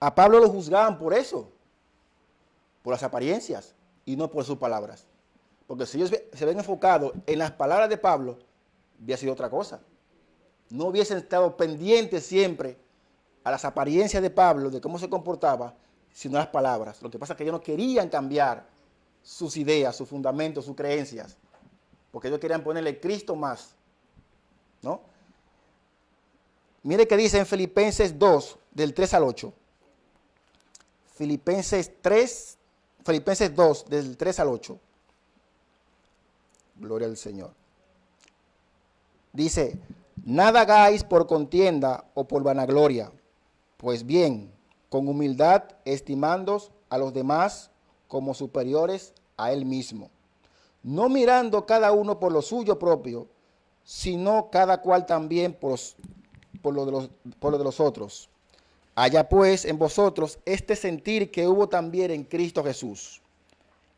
A Pablo lo juzgaban por eso, por las apariencias y no por sus palabras. Porque si ellos se ven enfocados en las palabras de Pablo, hubiera sido otra cosa. No hubiesen estado pendientes siempre a las apariencias de Pablo, de cómo se comportaba, sino a las palabras. Lo que pasa es que ellos no querían cambiar sus ideas, sus fundamentos, sus creencias, porque ellos querían ponerle Cristo más, ¿no? Mire que dice en Filipenses 2, del 3 al 8. Filipenses 2, del 3 al 8. Gloria al Señor. Dice, nada hagáis por contienda o por vanagloria, pues bien, con humildad estimándoos a los demás como superiores a él mismo, no mirando cada uno por lo suyo propio, sino cada cual también por lo de los otros. Haya pues en vosotros este sentir que hubo también en Cristo Jesús,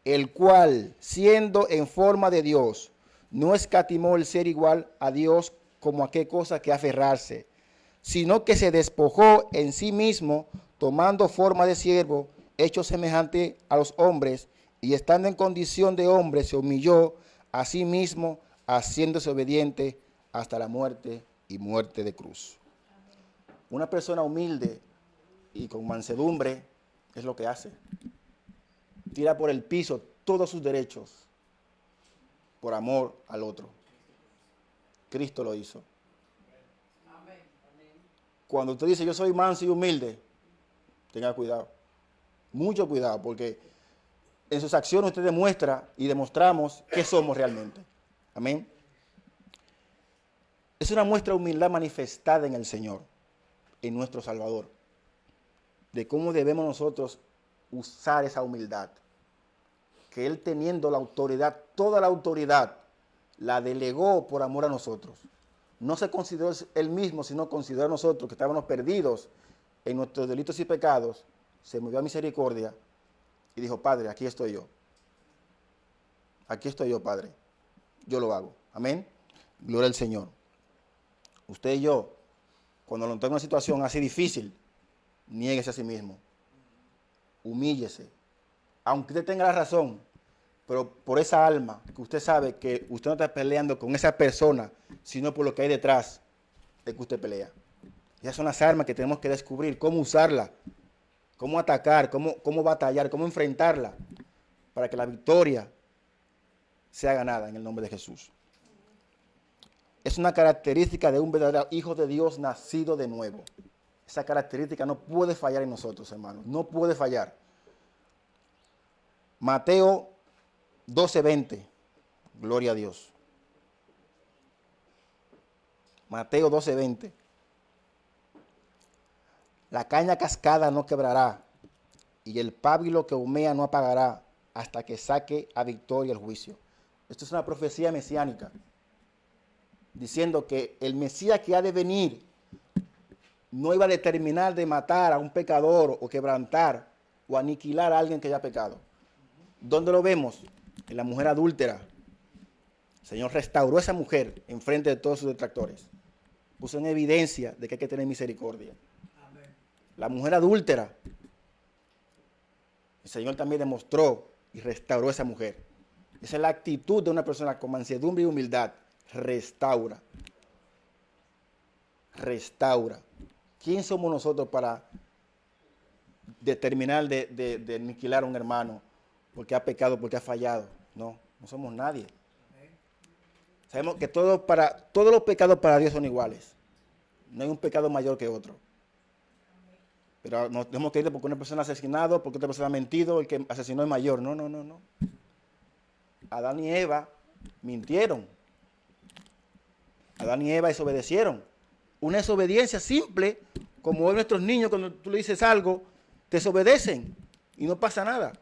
el cual, siendo en forma de Dios, no escatimó el ser igual a Dios como a qué cosa que aferrarse, sino que se despojó en sí mismo, tomando forma de siervo, hecho semejante a los hombres, y estando en condición de hombre, se humilló a sí mismo, haciéndose obediente hasta la muerte y muerte de cruz. Una persona humilde y con mansedumbre es lo que hace. Tira por el piso todos sus derechos por amor al otro. Cristo lo hizo. Cuando usted dice yo soy manso y humilde, tenga cuidado, mucho cuidado, porque en sus acciones usted demuestra y demostramos qué somos realmente. Amén. Es una muestra de humildad manifestada en el Señor, en nuestro Salvador, de cómo debemos nosotros usar esa humildad, que Él teniendo la autoridad, toda la autoridad, la delegó por amor a nosotros. No se consideró Él mismo, sino consideró a nosotros que estábamos perdidos en nuestros delitos y pecados, se movió a misericordia y dijo, Padre, aquí estoy yo. Aquí estoy yo, Padre. Yo lo hago. Amén. Gloria al Señor. Usted y yo, cuando lo encuentre en una situación así difícil, niéguese a sí mismo. Humíllese. Aunque usted tenga la razón, pero por esa alma, que usted sabe que usted no está peleando con esa persona, sino por lo que hay detrás de que usted pelea. Esas son las armas que tenemos que descubrir, cómo usarla, cómo atacar, cómo batallar, cómo enfrentarla, para que la victoria sea ganada en el nombre de Jesús. Es una característica de un verdadero hijo de Dios nacido de nuevo. Esa característica no puede fallar en nosotros, hermanos, no puede fallar. Mateo 12:20, gloria a Dios. Mateo 12:20. La caña cascada no quebrará, y el pábilo que humea no apagará, hasta que saque a victoria el juicio. Esto es una profecía mesiánica, diciendo que el Mesías que ha de venir no iba a determinar de matar a un pecador o quebrantar o aniquilar a alguien que haya pecado. ¿Dónde lo vemos? En la mujer adúltera. El Señor restauró a esa mujer en frente de todos sus detractores. Puso en evidencia de que hay que tener misericordia. Amén. La mujer adúltera. El Señor también demostró y restauró a esa mujer. Esa es la actitud de una persona con mansedumbre y humildad. Restaura. Restaura. ¿Quién somos nosotros para determinar de aniquilar a un hermano porque ha pecado, porque ha fallado? No, no somos nadie. Sabemos que todos los pecados para Dios son iguales. No hay un pecado mayor que otro. Pero no tenemos que ir porque una persona ha asesinado, porque otra persona ha mentido, el que asesinó es mayor. No, no, no, no. Adán y Eva mintieron. Adán y Eva desobedecieron. Una desobediencia simple, como hoy nuestros niños, cuando tú le dices algo, te desobedecen y no pasa nada.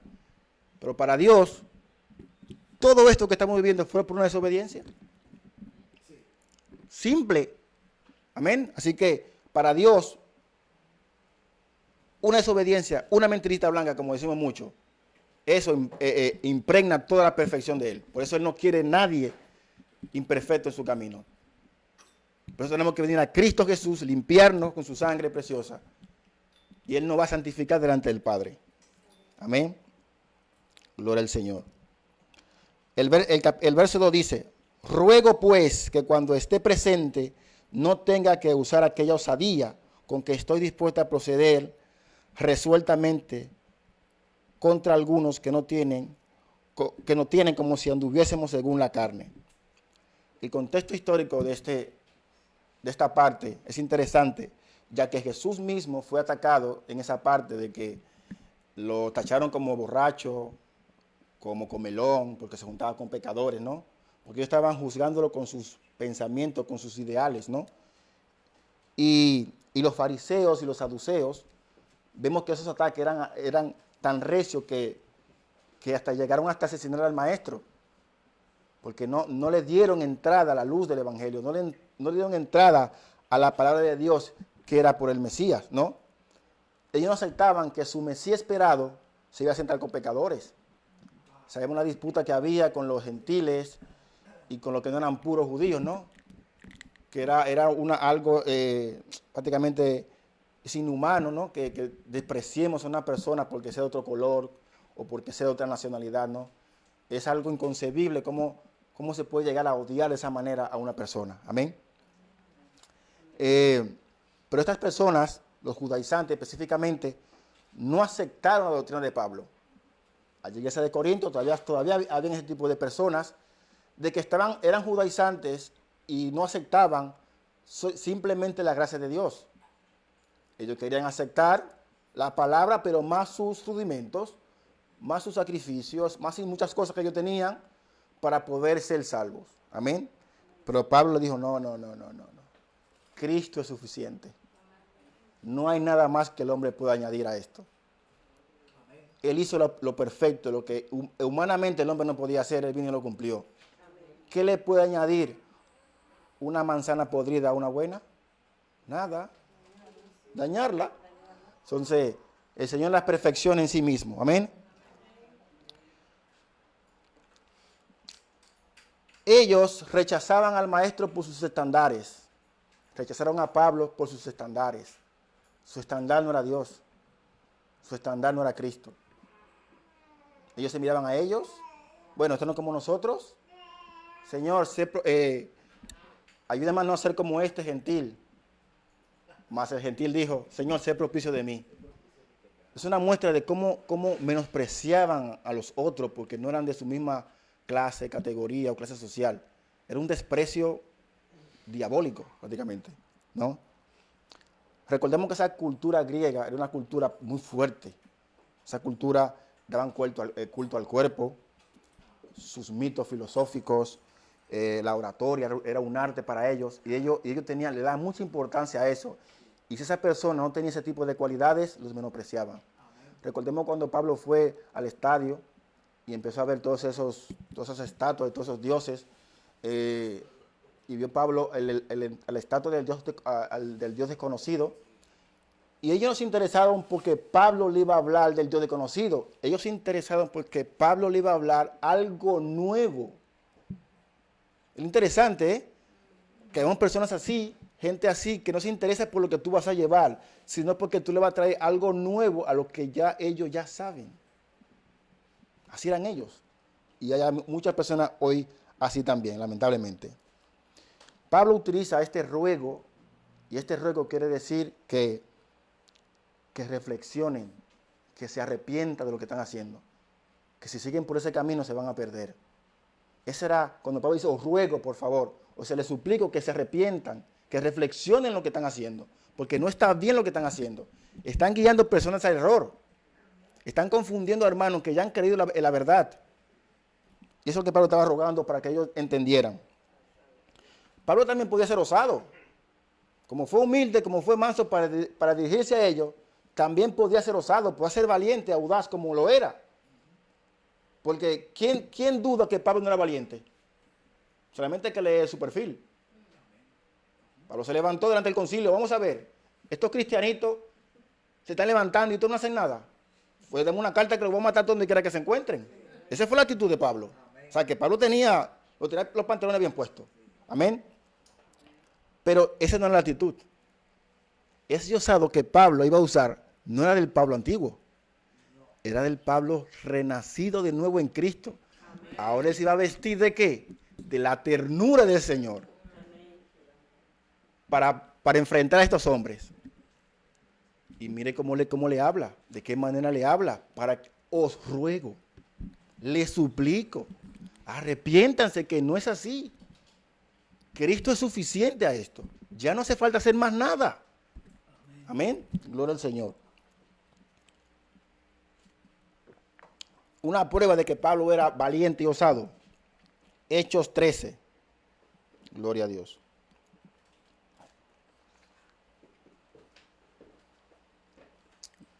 Pero para Dios, todo esto que estamos viviendo fue por una desobediencia. Simple. Amén. Así que para Dios, una desobediencia, una mentirita blanca, como decimos mucho, eso impregna toda la perfección de Él. Por eso Él no quiere nadie imperfecto en su camino. Por eso tenemos que venir a Cristo Jesús, limpiarnos con su sangre preciosa. Y Él nos va a santificar delante del Padre. Amén. Gloria al Señor. El verso 2 dice, ruego pues que cuando esté presente no tenga que usar aquella osadía con que estoy dispuesta a proceder resueltamente contra algunos que no tienen como si anduviésemos según la carne. El contexto histórico de esta parte es interesante, ya que Jesús mismo fue atacado en esa parte de que lo tacharon como borracho, como comelón, porque se juntaba con pecadores, ¿no? Porque ellos estaban juzgándolo con sus pensamientos, con sus ideales, ¿no? Y los fariseos y los saduceos, vemos que esos ataques eran tan recios que hasta llegaron hasta asesinar al maestro, porque no le dieron entrada a la luz del evangelio, no le dieron entrada a la palabra de Dios que era por el Mesías, ¿no? Ellos no aceptaban que su Mesías esperado se iba a sentar con pecadores. Sabemos la disputa que había con los gentiles y con los que no eran puros judíos, ¿no? que era algo prácticamente es inhumano, ¿no? Que despreciemos a una persona porque sea de otro color o porque sea de otra nacionalidad, ¿no? Es algo inconcebible cómo se puede llegar a odiar de esa manera a una persona. Amén. Pero estas personas, los judaizantes específicamente, no aceptaron la doctrina de Pablo. A la iglesia de Corinto todavía había ese tipo de personas de que eran judaizantes y no aceptaban simplemente la gracia de Dios. Ellos querían aceptar la palabra, pero más sus rudimentos, más sus sacrificios, más y muchas cosas que ellos tenían para poder ser salvos. Amén. Pero Pablo le dijo, no. Cristo es suficiente. No hay nada más que el hombre pueda añadir a esto. Él hizo lo perfecto, lo que humanamente el hombre no podía hacer, él vino y lo cumplió. ¿Qué le puede añadir una manzana podrida a una buena? Nada. Dañarla. Entonces, el Señor la perfecciona en sí mismo. Amén. Ellos rechazaban al maestro por sus estándares. Rechazaron a Pablo por sus estándares. Su estándar no era Dios. Su estándar no era Cristo. Ellos se miraban a ellos. Bueno, esto no es como nosotros. Señor, ayúdame a no ser como este gentil. Mas el gentil dijo, Señor, sé propicio de mí. Es una muestra de cómo menospreciaban a los otros porque no eran de su misma clase, categoría o clase social. Era un desprecio diabólico, prácticamente, ¿no? Recordemos que esa cultura griega era una cultura muy fuerte. Esa cultura daban culto al cuerpo, sus mitos filosóficos, la oratoria era un arte para ellos, y ellos le daban mucha importancia a eso. Y si esa persona no tenía ese tipo de cualidades, los menospreciaban. Recordemos cuando Pablo fue al estadio y empezó a ver todas esas estatuas de todos esos dioses, y vio Pablo la estatua del Dios desconocido, y ellos no se interesaron porque Pablo le iba a hablar del Dios desconocido, ellos se interesaron porque Pablo le iba a hablar algo nuevo. Es interesante, que hay personas así, gente así, que no se interesa por lo que tú vas a llevar, sino porque tú le vas a traer algo nuevo a lo que ya ellos ya saben. Así eran ellos. Y hay muchas personas hoy así también, lamentablemente. Pablo utiliza este ruego, y este ruego quiere decir que reflexionen, que se arrepientan de lo que están haciendo, que si siguen por ese camino se van a perder. Ese era cuando Pablo dice, os ruego por favor, o se les suplico que se arrepientan, que reflexionen lo que están haciendo, porque no está bien lo que están haciendo. Están guiando personas al error. Están confundiendo a hermanos que ya han creído en la verdad. Y eso es lo que Pablo estaba rogando para que ellos entendieran. Pablo también podía ser osado. Como fue humilde, como fue manso para dirigirse a ellos, también podía ser osado, podía ser valiente, audaz como lo era. Porque ¿quién duda que Pablo no era valiente? Solamente hay que leer su perfil. Pablo se levantó delante del concilio. Vamos a ver, estos cristianitos se están levantando y todos no hacen nada. Pues demos una carta que los voy a matar donde quiera que se encuentren. Esa fue la actitud de Pablo. O sea, que Pablo tenía los pantalones bien puestos. Amén. Pero esa no era la actitud. Ese osado que Pablo iba a usar no era del Pablo antiguo. Era del Pablo renacido de nuevo en Cristo. Ahora él se iba a vestir ¿de qué? De la ternura del Señor. Para enfrentar a estos hombres. Y mire cómo le habla, de qué manera le habla. Os ruego, les suplico, arrepiéntanse que no es así. Cristo es suficiente a esto. Ya no hace falta hacer más nada. Amén. Gloria al Señor. Una prueba de que Pablo era valiente y osado. Hechos 13. Gloria a Dios.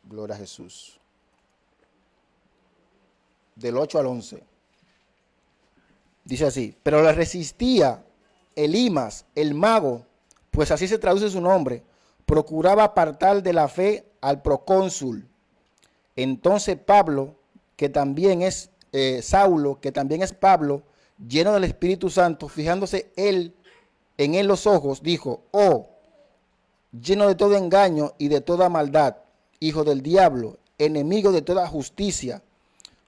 Gloria a Jesús. Del 8 al 11. Dice así: pero le resistía Elimas, el mago, pues así se traduce su nombre, procuraba apartar de la fe al procónsul. Entonces Pablo, que también es Saulo, que también es Pablo, lleno del Espíritu Santo, fijándose él en él los ojos, dijo: oh, lleno de todo engaño y de toda maldad, hijo del diablo, enemigo de toda justicia,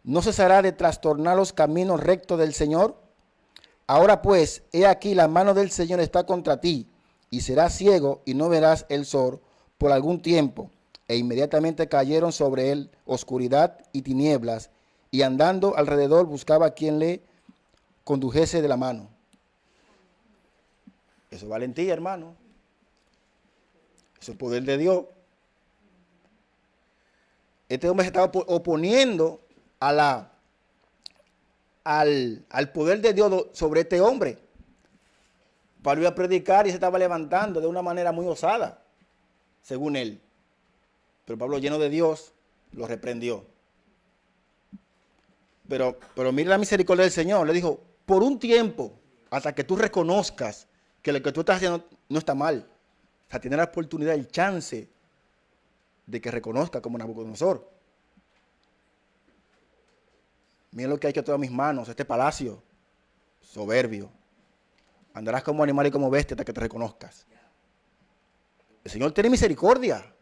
¿no cesará de trastornar los caminos rectos del Señor? Ahora pues, he aquí la mano del Señor está contra ti, y serás ciego y no verás el sol por algún tiempo. E inmediatamente cayeron sobre él oscuridad y tinieblas, y andando alrededor buscaba a quien le condujese de la mano. Eso es valentía, hermano. Eso es poder de Dios. Este hombre se estaba oponiendo a al poder de Dios sobre este hombre. Pablo iba a predicar y se estaba levantando de una manera muy osada, según él. Pero Pablo, lleno de Dios, lo reprendió. Pero mire la misericordia del Señor. Le dijo: por un tiempo, hasta que tú reconozcas que lo que tú estás haciendo no está mal. O sea, tiene la oportunidad, el chance de que reconozca como Nabucodonosor. Miren lo que ha hecho todas mis manos, este palacio, soberbio. Andarás como animal y como bestia hasta que te reconozcas. El Señor tiene misericordia.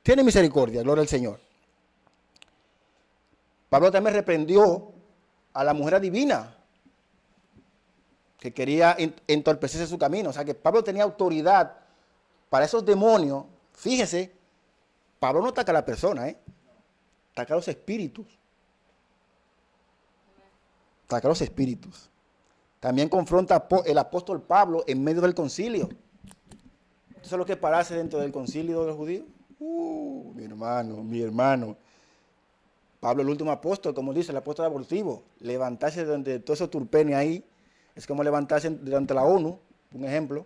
Tiene misericordia, gloria al Señor. Pablo también reprendió a la mujer adivina que quería entorpecerse su camino. O sea que Pablo tenía autoridad para esos demonios. Fíjese, Pablo no ataca a la persona, ataca a los espíritus. Ataca a los espíritus. También confronta el apóstol Pablo en medio del concilio. ¿Eso es lo que parece dentro del concilio de los judíos? Mi hermano. Pablo, el último apóstol, como dice el apóstol abortivo, levantarse de todo ese turpenio ahí, es como levantarse delante de la ONU, un ejemplo,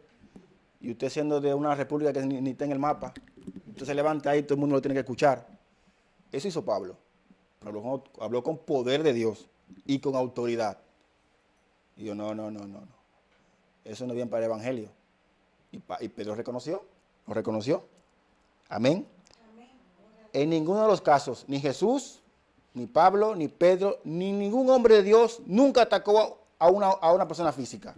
y usted siendo de una república que ni está en el mapa, usted se levanta ahí y todo el mundo lo tiene que escuchar. Eso hizo Pablo. Habló con poder de Dios y con autoridad. Y yo, no. Eso no es bien para el evangelio. Y Pedro lo reconoció. Amén. En ninguno de los casos, ni Jesús, ni Pablo, ni Pedro, ni ningún hombre de Dios nunca atacó a una persona física.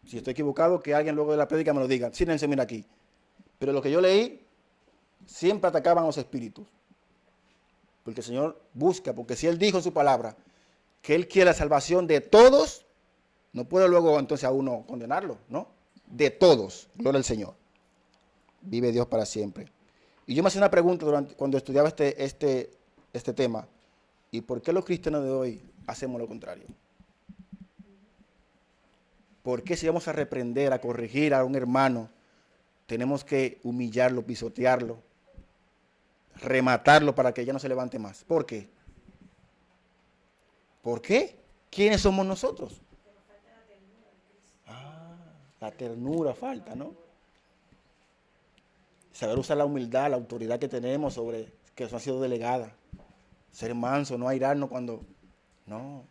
Si estoy equivocado, que alguien luego de la prédica me lo diga. Sírense, mira aquí. Pero lo que yo leí, siempre atacaban a los espíritus. Porque el Señor busca, porque si Él dijo en su palabra que Él quiere la salvación de todos, no puede luego entonces a uno condenarlo, ¿no? De todos, gloria al Señor. Vive Dios para siempre. Y yo me hacía una pregunta cuando estudiaba este tema. ¿Y por qué los cristianos de hoy hacemos lo contrario? ¿Por qué si vamos a reprender, a corregir a un hermano, tenemos que humillarlo, pisotearlo, rematarlo para que ya no se levante más? ¿Por qué? ¿Por qué? ¿Quiénes somos nosotros? La ternura falta, ¿no? Saber usar la humildad, la autoridad que tenemos sobre que eso ha sido delegada. Ser manso, no airarnos cuando... No.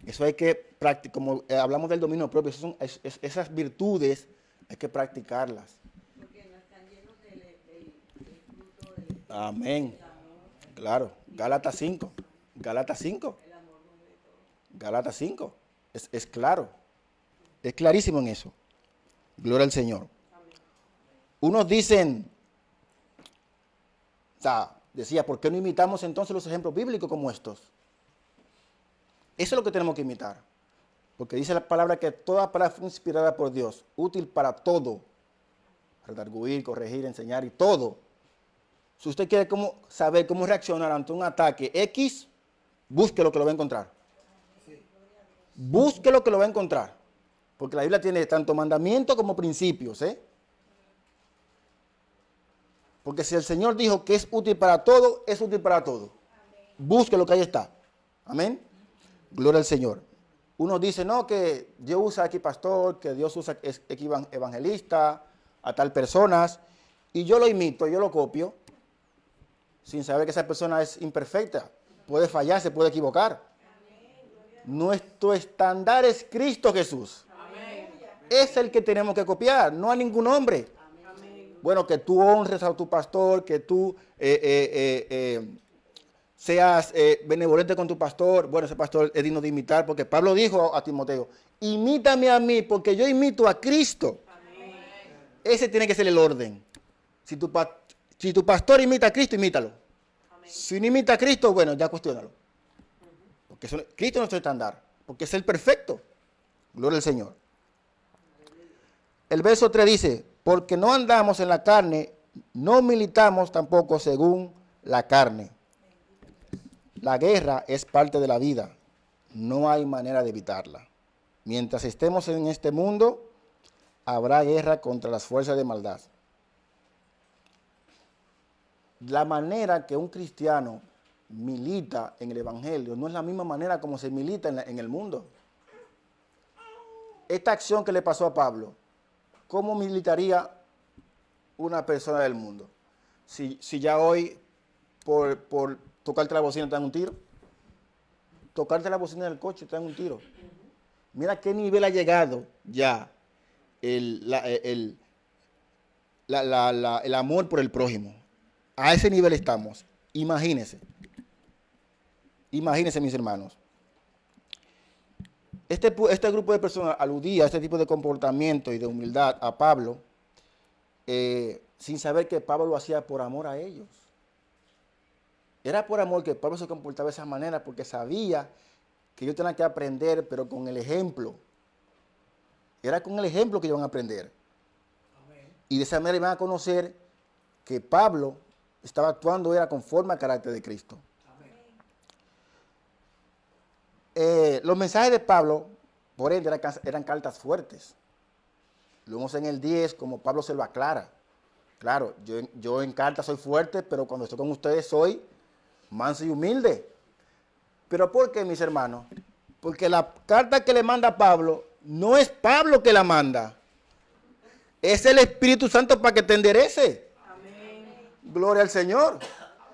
Eso hay que practicar, como hablamos del dominio propio, esas virtudes hay que practicarlas. Porque no están llenos del fruto del... Amén. Claro. Gálatas 5. Gálatas 5. Gálatas 5. Es claro. Es clarísimo en eso. Gloria al Señor. Unos dicen, decía, ¿por qué no imitamos entonces los ejemplos bíblicos como estos? Eso es lo que tenemos que imitar. Porque dice la palabra que toda palabra fue inspirada por Dios, útil para todo. Redarguir, corregir, enseñar y todo. Si usted quiere saber cómo reaccionar ante un ataque X, busque lo que lo va a encontrar. Busque lo que lo va a encontrar. Porque la Biblia tiene tanto mandamientos como principios, Porque si el Señor dijo que es útil para todo, es útil para todo. Busque lo que ahí está. Amén. Gloria al Señor. Uno dice, no, que Dios usa aquí pastor, que Dios usa aquí evangelista, a tal personas, y yo lo imito, yo lo copio, sin saber que esa persona es imperfecta. Puede fallar, se puede equivocar. Nuestro estándar es Cristo Jesús. Es el que tenemos que copiar, no a ningún hombre. Bueno, que tú honres a tu pastor, que tú seas benevolente con tu pastor. Bueno, ese pastor es digno de imitar, porque Pablo dijo a Timoteo, imítame a mí, porque yo imito a Cristo. Amén. Ese tiene que ser el orden. Si tu pastor imita a Cristo, imítalo. Amén. Si no imita a Cristo, bueno, ya cuestiónalo. Porque Cristo es nuestro estándar, porque es el perfecto. Gloria al Señor. El verso 3 dice, porque no andamos en la carne, no militamos tampoco según la carne. La guerra es parte de la vida, no hay manera de evitarla. Mientras estemos en este mundo, habrá guerra contra las fuerzas de maldad. La manera que un cristiano milita en el Evangelio no es la misma manera como se milita en el mundo. Esta acción que le pasó a Pablo, ¿cómo militaría una persona del mundo? Si ya hoy, por tocarte la bocina te dan un tiro, tocarte la bocina del coche te dan un tiro. Mira qué nivel ha llegado ya el amor por el prójimo. A ese nivel estamos. Imagínense, mis hermanos. Este grupo de personas aludía a este tipo de comportamiento y de humildad a Pablo, sin saber que Pablo lo hacía por amor a ellos. Era por amor que Pablo se comportaba de esa manera, porque sabía que ellos tenían que aprender, pero con el ejemplo. Era con el ejemplo que iban a aprender. Amén. Y de esa manera iban a conocer que Pablo estaba actuando, era conforme al carácter de Cristo. Los mensajes de Pablo, por ende, eran cartas fuertes. Lo vemos en el 10, como Pablo se lo aclara. Claro, yo en cartas soy fuerte, pero cuando estoy con ustedes soy manso y humilde. ¿Pero por qué, mis hermanos? Porque la carta que le manda Pablo, no es Pablo que la manda. Es el Espíritu Santo para que te enderece. Amén. Gloria al Señor.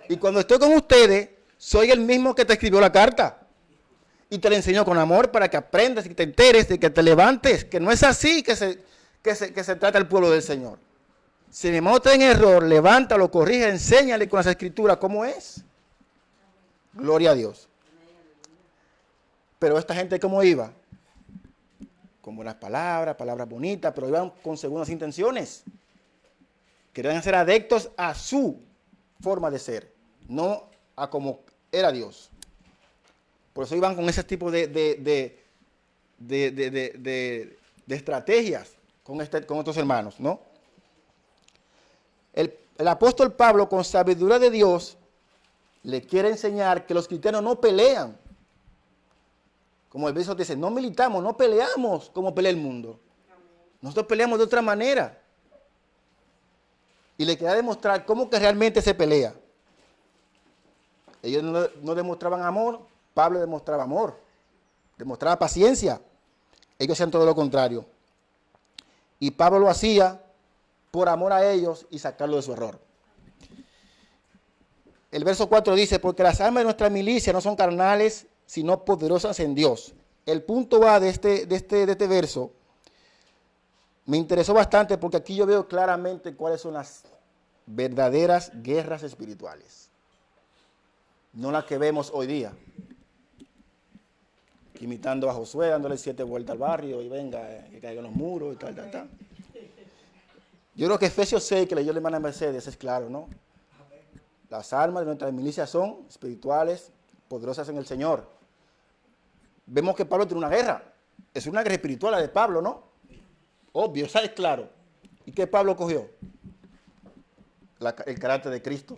Y cuando estoy con ustedes, soy el mismo que te escribió la carta. Y te la enseño con amor para que aprendas y te enteres de que te levantes. Que no es así que se trata el pueblo del Señor. Si mi hermano está en error, levántalo, corrige, enséñale con las escrituras cómo es. Gloria a Dios. Pero esta gente, ¿cómo iba? Con buenas palabras bonitas, pero iban con segundas intenciones. Querían ser adeptos a su forma de ser, no a como era Dios. Por eso iban con ese tipo de estrategias con estos hermanos, ¿no? El apóstol Pablo, con sabiduría de Dios, le quiere enseñar que los cristianos no pelean. Como el verso dice, no militamos, no peleamos como pelea el mundo. Nosotros peleamos de otra manera. Y le quería demostrar cómo que realmente se pelea. Ellos no demostraban amor, Pablo demostraba amor, demostraba paciencia. Ellos hacían todo lo contrario. Y Pablo lo hacía por amor a ellos y sacarlo de su error. El verso 4 dice, porque las armas de nuestra milicia no son carnales, sino poderosas en Dios. El punto A de este verso me interesó bastante porque aquí yo veo claramente cuáles son las verdaderas guerras espirituales. No las que vemos hoy día. Imitando a Josué, dándole 7 vueltas al barrio y venga, que caigan los muros y tal. Yo creo que Efesios 6, que leyó la hermana Mercedes, es claro, ¿no? Las armas de nuestra milicia son espirituales, poderosas en el Señor. Vemos que Pablo tiene una guerra. Es una guerra espiritual la de Pablo, ¿no? Obvio, esa es claro. ¿Y qué Pablo cogió? El carácter de Cristo.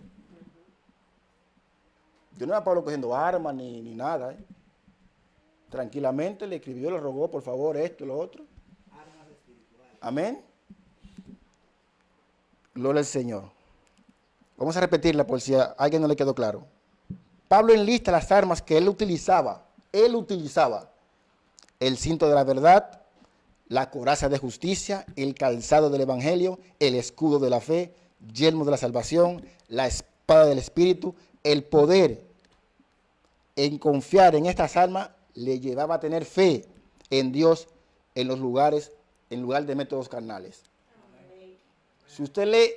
Yo no era Pablo cogiendo armas ni nada. Tranquilamente le escribió, le rogó, por favor, esto y lo otro. Amén. Gloria al Señor. Vamos a repetirla por si a alguien no le quedó claro. Pablo enlista las armas que él utilizaba. Él utilizaba el cinto de la verdad, la coraza de justicia, el calzado del evangelio, el escudo de la fe, yelmo de la salvación, la espada del Espíritu. El poder en confiar en estas armas le llevaba a tener fe en Dios en lugar de métodos carnales. Amén. Si usted lee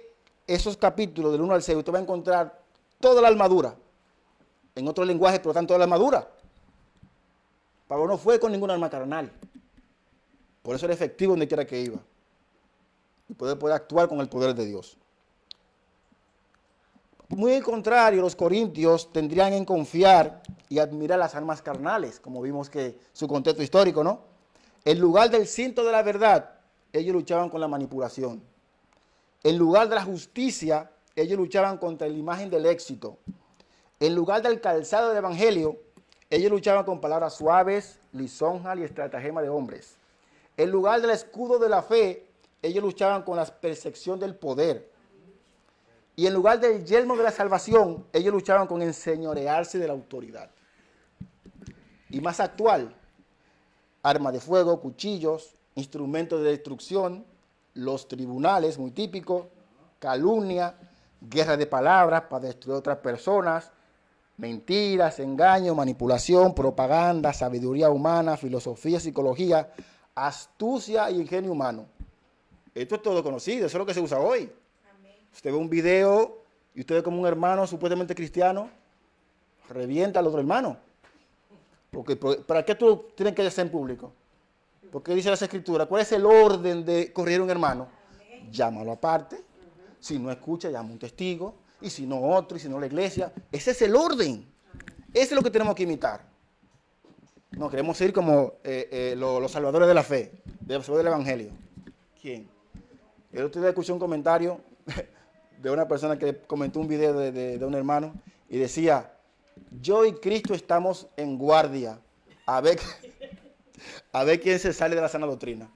esos capítulos del 1 al 6, usted va a encontrar toda la armadura en otro lenguaje, por lo tanto, la armadura. Pablo no fue con ninguna arma carnal. Por eso era efectivo donde quiera que iba. Y poder actuar con el poder de Dios. Muy al contrario, los corintios tendrían en confiar y admirar las armas carnales, como vimos que su contexto histórico, ¿no? En lugar del cinto de la verdad, ellos luchaban con la manipulación. En lugar de la justicia, ellos luchaban contra la imagen del éxito. En lugar del calzado del evangelio, ellos luchaban con palabras suaves, lisonjas y estratagema de hombres. En lugar del escudo de la fe, ellos luchaban con la percepción del poder. Y en lugar del yelmo de la salvación, ellos luchaban con enseñorearse de la autoridad. Y más actual, armas de fuego, cuchillos, instrumentos de destrucción, los tribunales, muy típico, calumnia, guerra de palabras para destruir a otras personas, mentiras, engaño, manipulación, propaganda, sabiduría humana, filosofía, psicología, astucia y ingenio humano. Esto es todo conocido, eso es lo que se usa hoy. Usted ve un video y usted ve como un hermano supuestamente cristiano revienta al otro hermano. Porque, ¿para qué tú tienes que hacer en público? Porque dice las Escrituras, ¿cuál es el orden de corregir a un hermano? Llámalo aparte. Si no escucha, llama a un testigo. Y si no otro, y si no la iglesia. Ese es el orden. Ese es lo que tenemos que imitar. No, queremos ser como los salvadores de la fe, los salvadores del evangelio. ¿Quién? El otro día escuché un comentario de una persona que comentó un video de un hermano y decía, yo y Cristo estamos en guardia a ver quién se sale de la sana doctrina.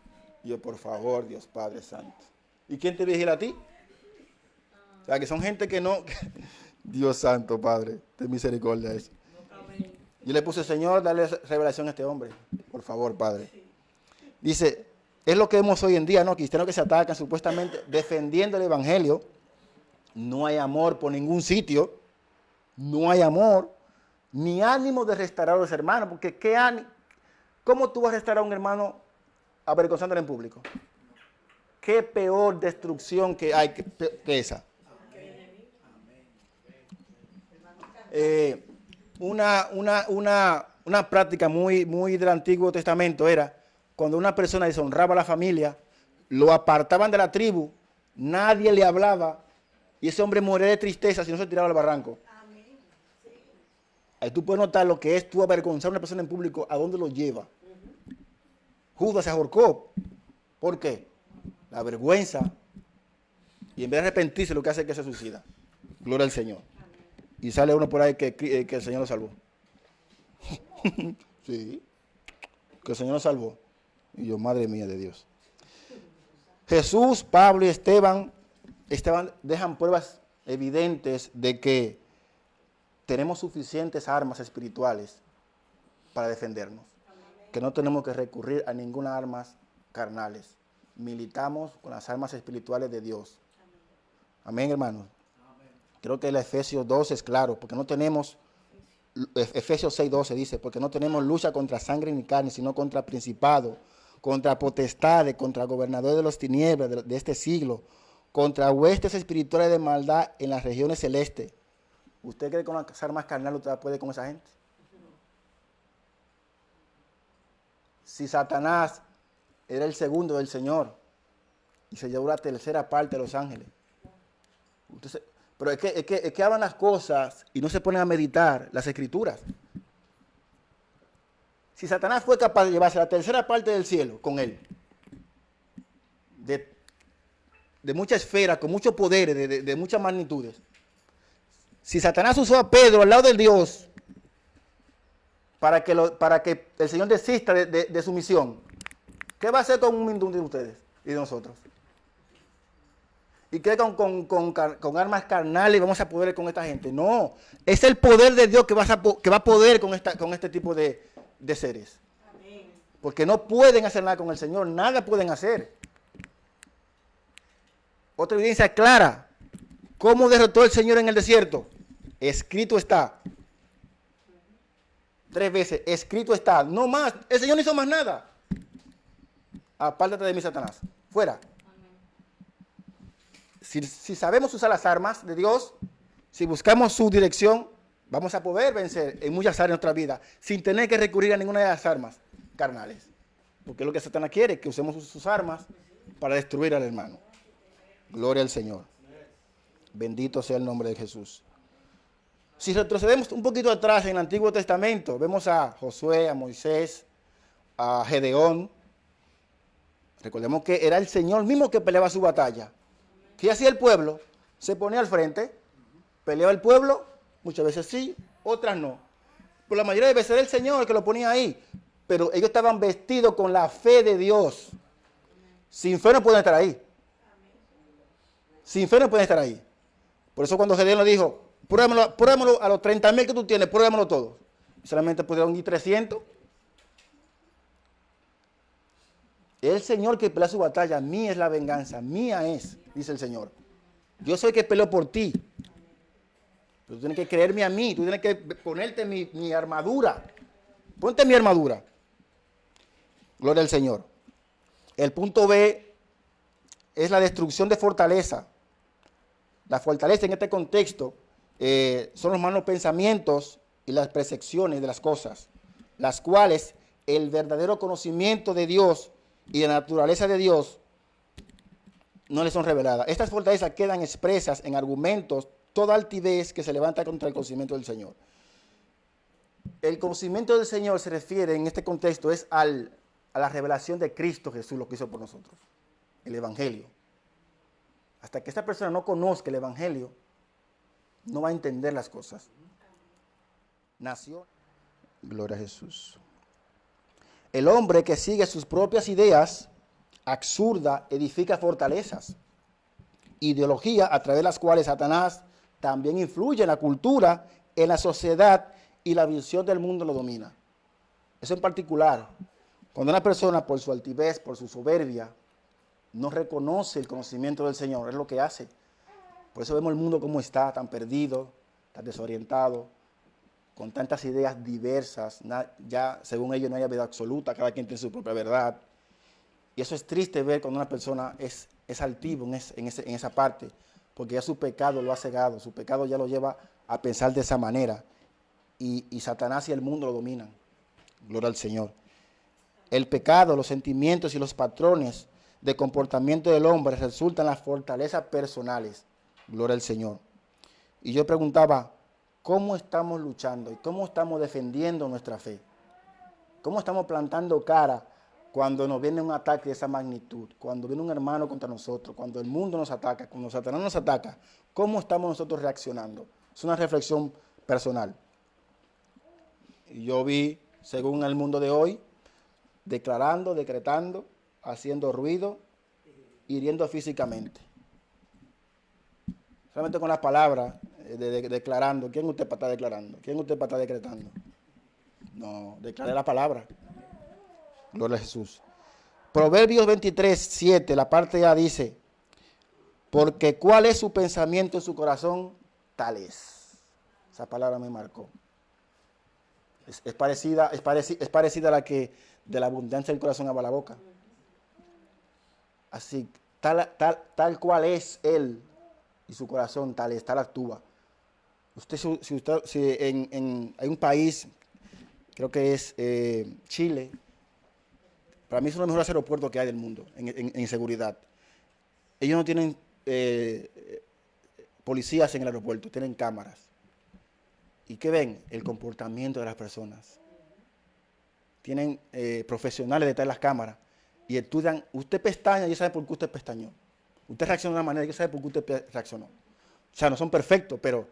Y yo, por favor, Dios Padre Santo. ¿Y quién te vigila a ti? O sea, que son gente que no... Dios Santo, Padre, ten misericordia de eso. Yo le puse, Señor, dale revelación a este hombre. Por favor, Padre. Dice, es lo que vemos hoy en día, ¿no? Cristianos que se atacan supuestamente defendiendo el evangelio. No hay amor por ningún sitio. No hay amor, ni ánimo de restaurar a los hermanos. Porque ¿cómo tú vas a restaurar a un hermano avergonzándolo en público? ¿Qué peor destrucción que hay que esa? Una práctica muy del Antiguo Testamento era cuando una persona deshonraba a la familia, lo apartaban de la tribu, nadie le hablaba y ese hombre moría de tristeza si no se tiraba al barranco. Ahí tú puedes notar lo que es tú avergonzar a una persona en público, a dónde lo lleva. Judas se ahorcó. ¿Por qué? La vergüenza. Y en vez de arrepentirse, lo que hace es que se suicida. Gloria al Señor. Y sale uno por ahí que el Señor lo salvó. Sí. Que el Señor lo salvó. Y yo, madre mía de Dios. Jesús, Pablo y Esteban dejan pruebas evidentes de que tenemos suficientes armas espirituales para defendernos. Que no tenemos que recurrir a ninguna armas carnales. Militamos con las armas espirituales de Dios. Amén, hermanos. Creo que el Efesios 12 es claro, porque no tenemos, Efesios 6:12 dice, porque no tenemos lucha contra sangre ni carne, sino contra principados, contra potestades, contra gobernadores de las tinieblas de este siglo, contra huestes espirituales de maldad en las regiones celestes. ¿Usted cree que con las armas carnales usted puede con esa gente? Si Satanás era el segundo del Señor y se llevó la tercera parte de los ángeles. Pero es que hablan las cosas y no se ponen a meditar las Escrituras. Si Satanás fue capaz de llevarse la tercera parte del cielo con él, de muchas esferas, con muchos poderes, de muchas magnitudes. Si Satanás usó a Pedro al lado del Dios para que el Señor desista de su misión, ¿qué va a hacer con un mindún de ustedes y de nosotros? ¿Y qué con armas carnales vamos a poder con esta gente? No, es el poder de Dios que va a poder con este tipo de seres. Porque no pueden hacer nada con el Señor, nada pueden hacer. Otra evidencia clara. ¿Cómo derrotó el Señor en el desierto? Escrito está. 3 veces, escrito está. No más, el Señor no hizo más nada. Apártate de mí, Satanás. Fuera. Si sabemos usar las armas de Dios, si buscamos su dirección, vamos a poder vencer en muchas áreas de nuestra vida sin tener que recurrir a ninguna de las armas carnales. Porque es lo que Satanás quiere, que usemos sus armas para destruir al hermano. Gloria al Señor. Bendito sea el nombre de Jesús. Si retrocedemos un poquito atrás en el Antiguo Testamento, vemos a Josué, a Moisés, a Gedeón. Recordemos que era el Señor mismo que peleaba su batalla. ¿Qué hacía el pueblo? Se ponía al frente, peleaba el pueblo, muchas veces sí, otras no. Por la mayoría de veces era el Señor el que lo ponía ahí, pero ellos estaban vestidos con la fe de Dios. Sin fe no pueden estar ahí. Sin fe no pueden estar ahí. Por eso cuando Gedeón le dijo, pruébamelo a los 30,000 que tú tienes, pruébamelo todo. Solamente pudieron ir 300. El Señor que pelea su batalla, mía es la venganza, mía es, dice el Señor. Yo soy el que peleo por ti. Pero tú tienes que creerme a mí, tú tienes que ponerte mi armadura. Ponte mi armadura. Gloria al Señor. El punto B es la destrucción de fortaleza. La fortaleza en este contexto son los malos pensamientos y las percepciones de las cosas, las cuales el verdadero conocimiento de Dios y de la naturaleza de Dios no les son reveladas. Estas fortalezas quedan expresas en argumentos, toda altivez que se levanta contra el conocimiento del Señor. El conocimiento del Señor se refiere en este contexto es a la revelación de Cristo Jesús, lo que hizo por nosotros, el Evangelio. Hasta que esta persona no conozca el Evangelio, no va a entender las cosas. Nació. Gloria a Jesús. El hombre que sigue sus propias ideas absurdas edifica fortalezas, ideología a través de las cuales Satanás también influye en la cultura, en la sociedad y la visión del mundo lo domina. Eso en particular, cuando una persona por su altivez, por su soberbia, no reconoce el conocimiento del Señor, es lo que hace. Por eso vemos el mundo como está, tan perdido, tan desorientado, con tantas ideas diversas, ya según ellos no hay verdad absoluta, cada quien tiene su propia verdad. Y eso es triste ver cuando una persona es altivo en esa parte, porque ya su pecado lo ha cegado, su pecado ya lo lleva a pensar de esa manera. Y Satanás y el mundo lo dominan. Gloria al Señor. El pecado, los sentimientos y los patrones de comportamiento del hombre resultan en las fortalezas personales. Gloria al Señor. Y yo preguntaba, ¿cómo estamos luchando y cómo estamos defendiendo nuestra fe? ¿Cómo estamos plantando cara cuando nos viene un ataque de esa magnitud? Cuando viene un hermano contra nosotros, cuando el mundo nos ataca, cuando Satanás nos ataca, ¿cómo estamos nosotros reaccionando? Es una reflexión personal. Y yo vi, según el mundo de hoy, declarando, decretando, haciendo ruido, hiriendo físicamente. Solamente con las palabras declarando. ¿Quién usted para estar declarando? ¿Quién usted para estar decretando? No, declare la palabra. Gloria a Jesús. Proverbios 23:7, la parte A dice, porque cuál es su pensamiento en su corazón, tal es. Esa palabra me marcó. Es parecida a la que de la abundancia del corazón habla la boca. Así, tal cual es él y su corazón, tal es, tal actúa. Hay un país, creo que es Chile, para mí es uno de los mejores aeropuertos que hay del mundo en seguridad. Ellos no tienen policías en el aeropuerto, tienen cámaras. ¿Y qué ven? El comportamiento de las personas. Tienen profesionales detrás de las cámaras y estudian. Usted pestaña y ya sabe por qué usted pestañó. Usted reacciona de una manera y ya sabe por qué usted reaccionó. O sea, no son perfectos, pero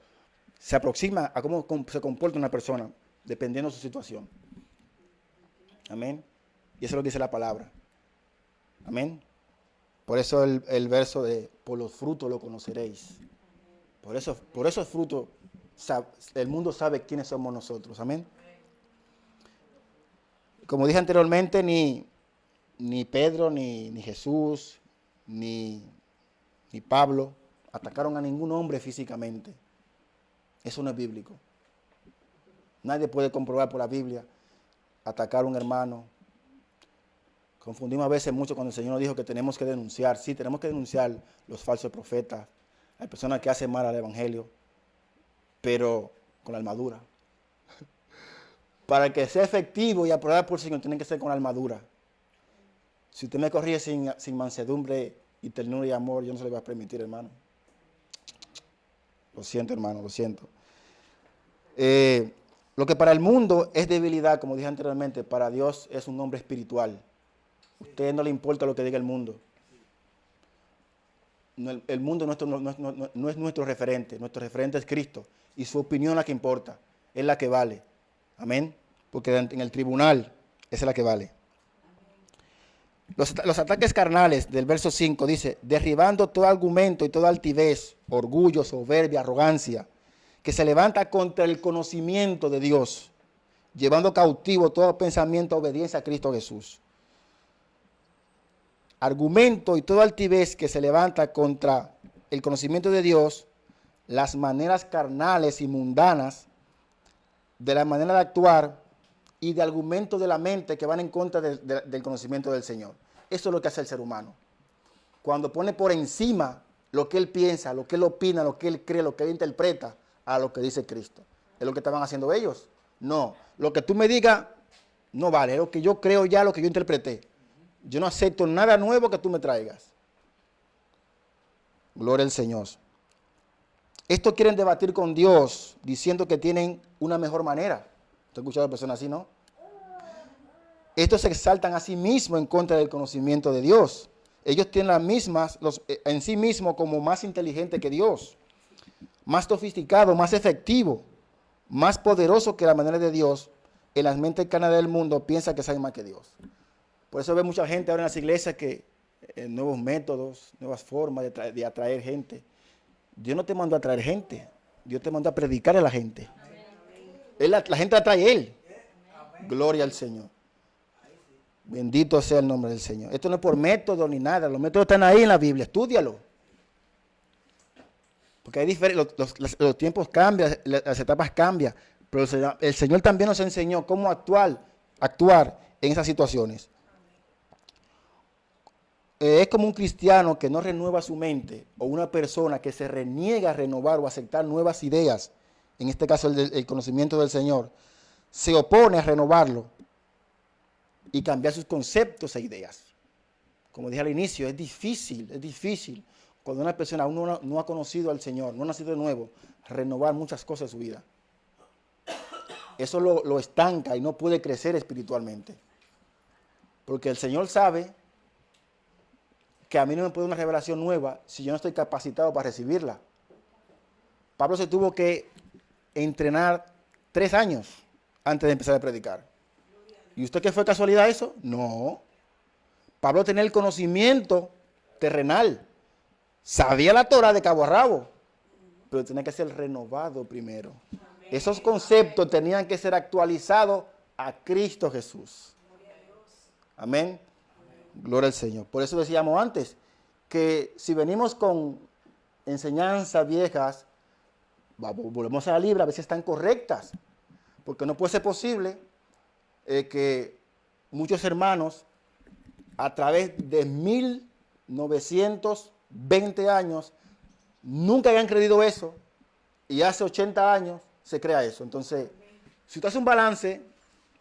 se aproxima a cómo se comporta una persona dependiendo de su situación. Amén. Y eso es lo que dice la palabra. Amén. Por eso el verso de, por los frutos lo conoceréis. Por esos frutos el mundo sabe quiénes somos nosotros. Amén. Como dije anteriormente, ni Pedro, ni Jesús, ni Pablo atacaron a ningún hombre físicamente. Eso no es bíblico. Nadie puede comprobar por la Biblia atacar a un hermano. Confundimos a veces mucho cuando el Señor nos dijo que tenemos que denunciar. Sí, tenemos que denunciar los falsos profetas, las personas que hacen mal al Evangelio. Pero con la armadura. Para que sea efectivo y aprobado por el Señor, tiene que ser con la armadura. Si usted me corrige sin mansedumbre y ternura y amor, yo no se lo voy a permitir, hermano. Lo siento, hermano, lo siento. Lo que para el mundo es debilidad, como dije anteriormente, para Dios es un hombre espiritual. A usted no le importa lo que diga el mundo. No, el mundo no es nuestro referente es Cristo. Y su opinión es la que importa, es la que vale. Amén. Porque en el tribunal esa es la que vale. Los ataques carnales del verso 5 dice, derribando todo argumento y toda altivez, orgullo, soberbia, arrogancia, que se levanta contra el conocimiento de Dios, llevando cautivo todo pensamiento a obediencia a Cristo Jesús. Argumento y toda altivez que se levanta contra el conocimiento de Dios, las maneras carnales y mundanas de la manera de actuar y de argumentos de la mente que van en contra del conocimiento del Señor. Eso es lo que hace el ser humano. Cuando pone por encima lo que él piensa, lo que él opina, lo que él cree, lo que él interpreta a lo que dice Cristo. ¿Es lo que estaban haciendo ellos? No. Lo que tú me digas no vale. Es lo que yo creo ya, lo que yo interpreté. Yo no acepto nada nuevo que tú me traigas. Gloria al Señor. Estos quieren debatir con Dios diciendo que tienen una mejor manera. ¿Usted ha escuchado a personas así, no? Estos se exaltan a sí mismos en contra del conocimiento de Dios. Ellos tienen las mismas, en sí mismos como más inteligente que Dios, más sofisticado, más efectivo, más poderoso que la manera de Dios. En las mentes carnales del mundo piensa que saben más que Dios. Por eso ve mucha gente ahora en las iglesias que nuevos métodos, nuevas formas de atraer gente. Dios no te mandó a traer gente, Dios te mandó a predicar a la gente. La gente la trae Él. Gloria al Señor. Bendito sea el nombre del Señor. Esto no es por método ni nada, los métodos están ahí en la Biblia, estúdialo. Porque hay los tiempos cambian, las etapas cambian, pero el Señor también nos enseñó cómo actuar en esas situaciones. Es como un cristiano que no renueva su mente o una persona que se reniega a renovar o aceptar nuevas ideas, en este caso el conocimiento del Señor, se opone a renovarlo y cambiar sus conceptos e ideas. Como dije al inicio, es difícil cuando una persona aún no ha conocido al Señor, no ha nacido de nuevo, renovar muchas cosas de su vida. Eso lo estanca y no puede crecer espiritualmente. Porque el Señor sabe que a mí no me puede dar una revelación nueva si yo no estoy capacitado para recibirla. Pablo se tuvo que entrenar 3 años antes de empezar a predicar. ¿Y usted qué fue casualidad eso? No. Pablo tenía el conocimiento terrenal. Sabía la Torah de cabo a rabo, pero tenía que ser renovado primero. Esos conceptos tenían que ser actualizados a Cristo Jesús. Amén. Gloria al Señor. Por eso decíamos antes que si venimos con enseñanzas viejas, volvemos a la Biblia, a veces están correctas, porque no puede ser posible que muchos hermanos a través de 1920 años nunca hayan creído eso y hace 80 años se crea eso. Entonces, si usted hace un balance,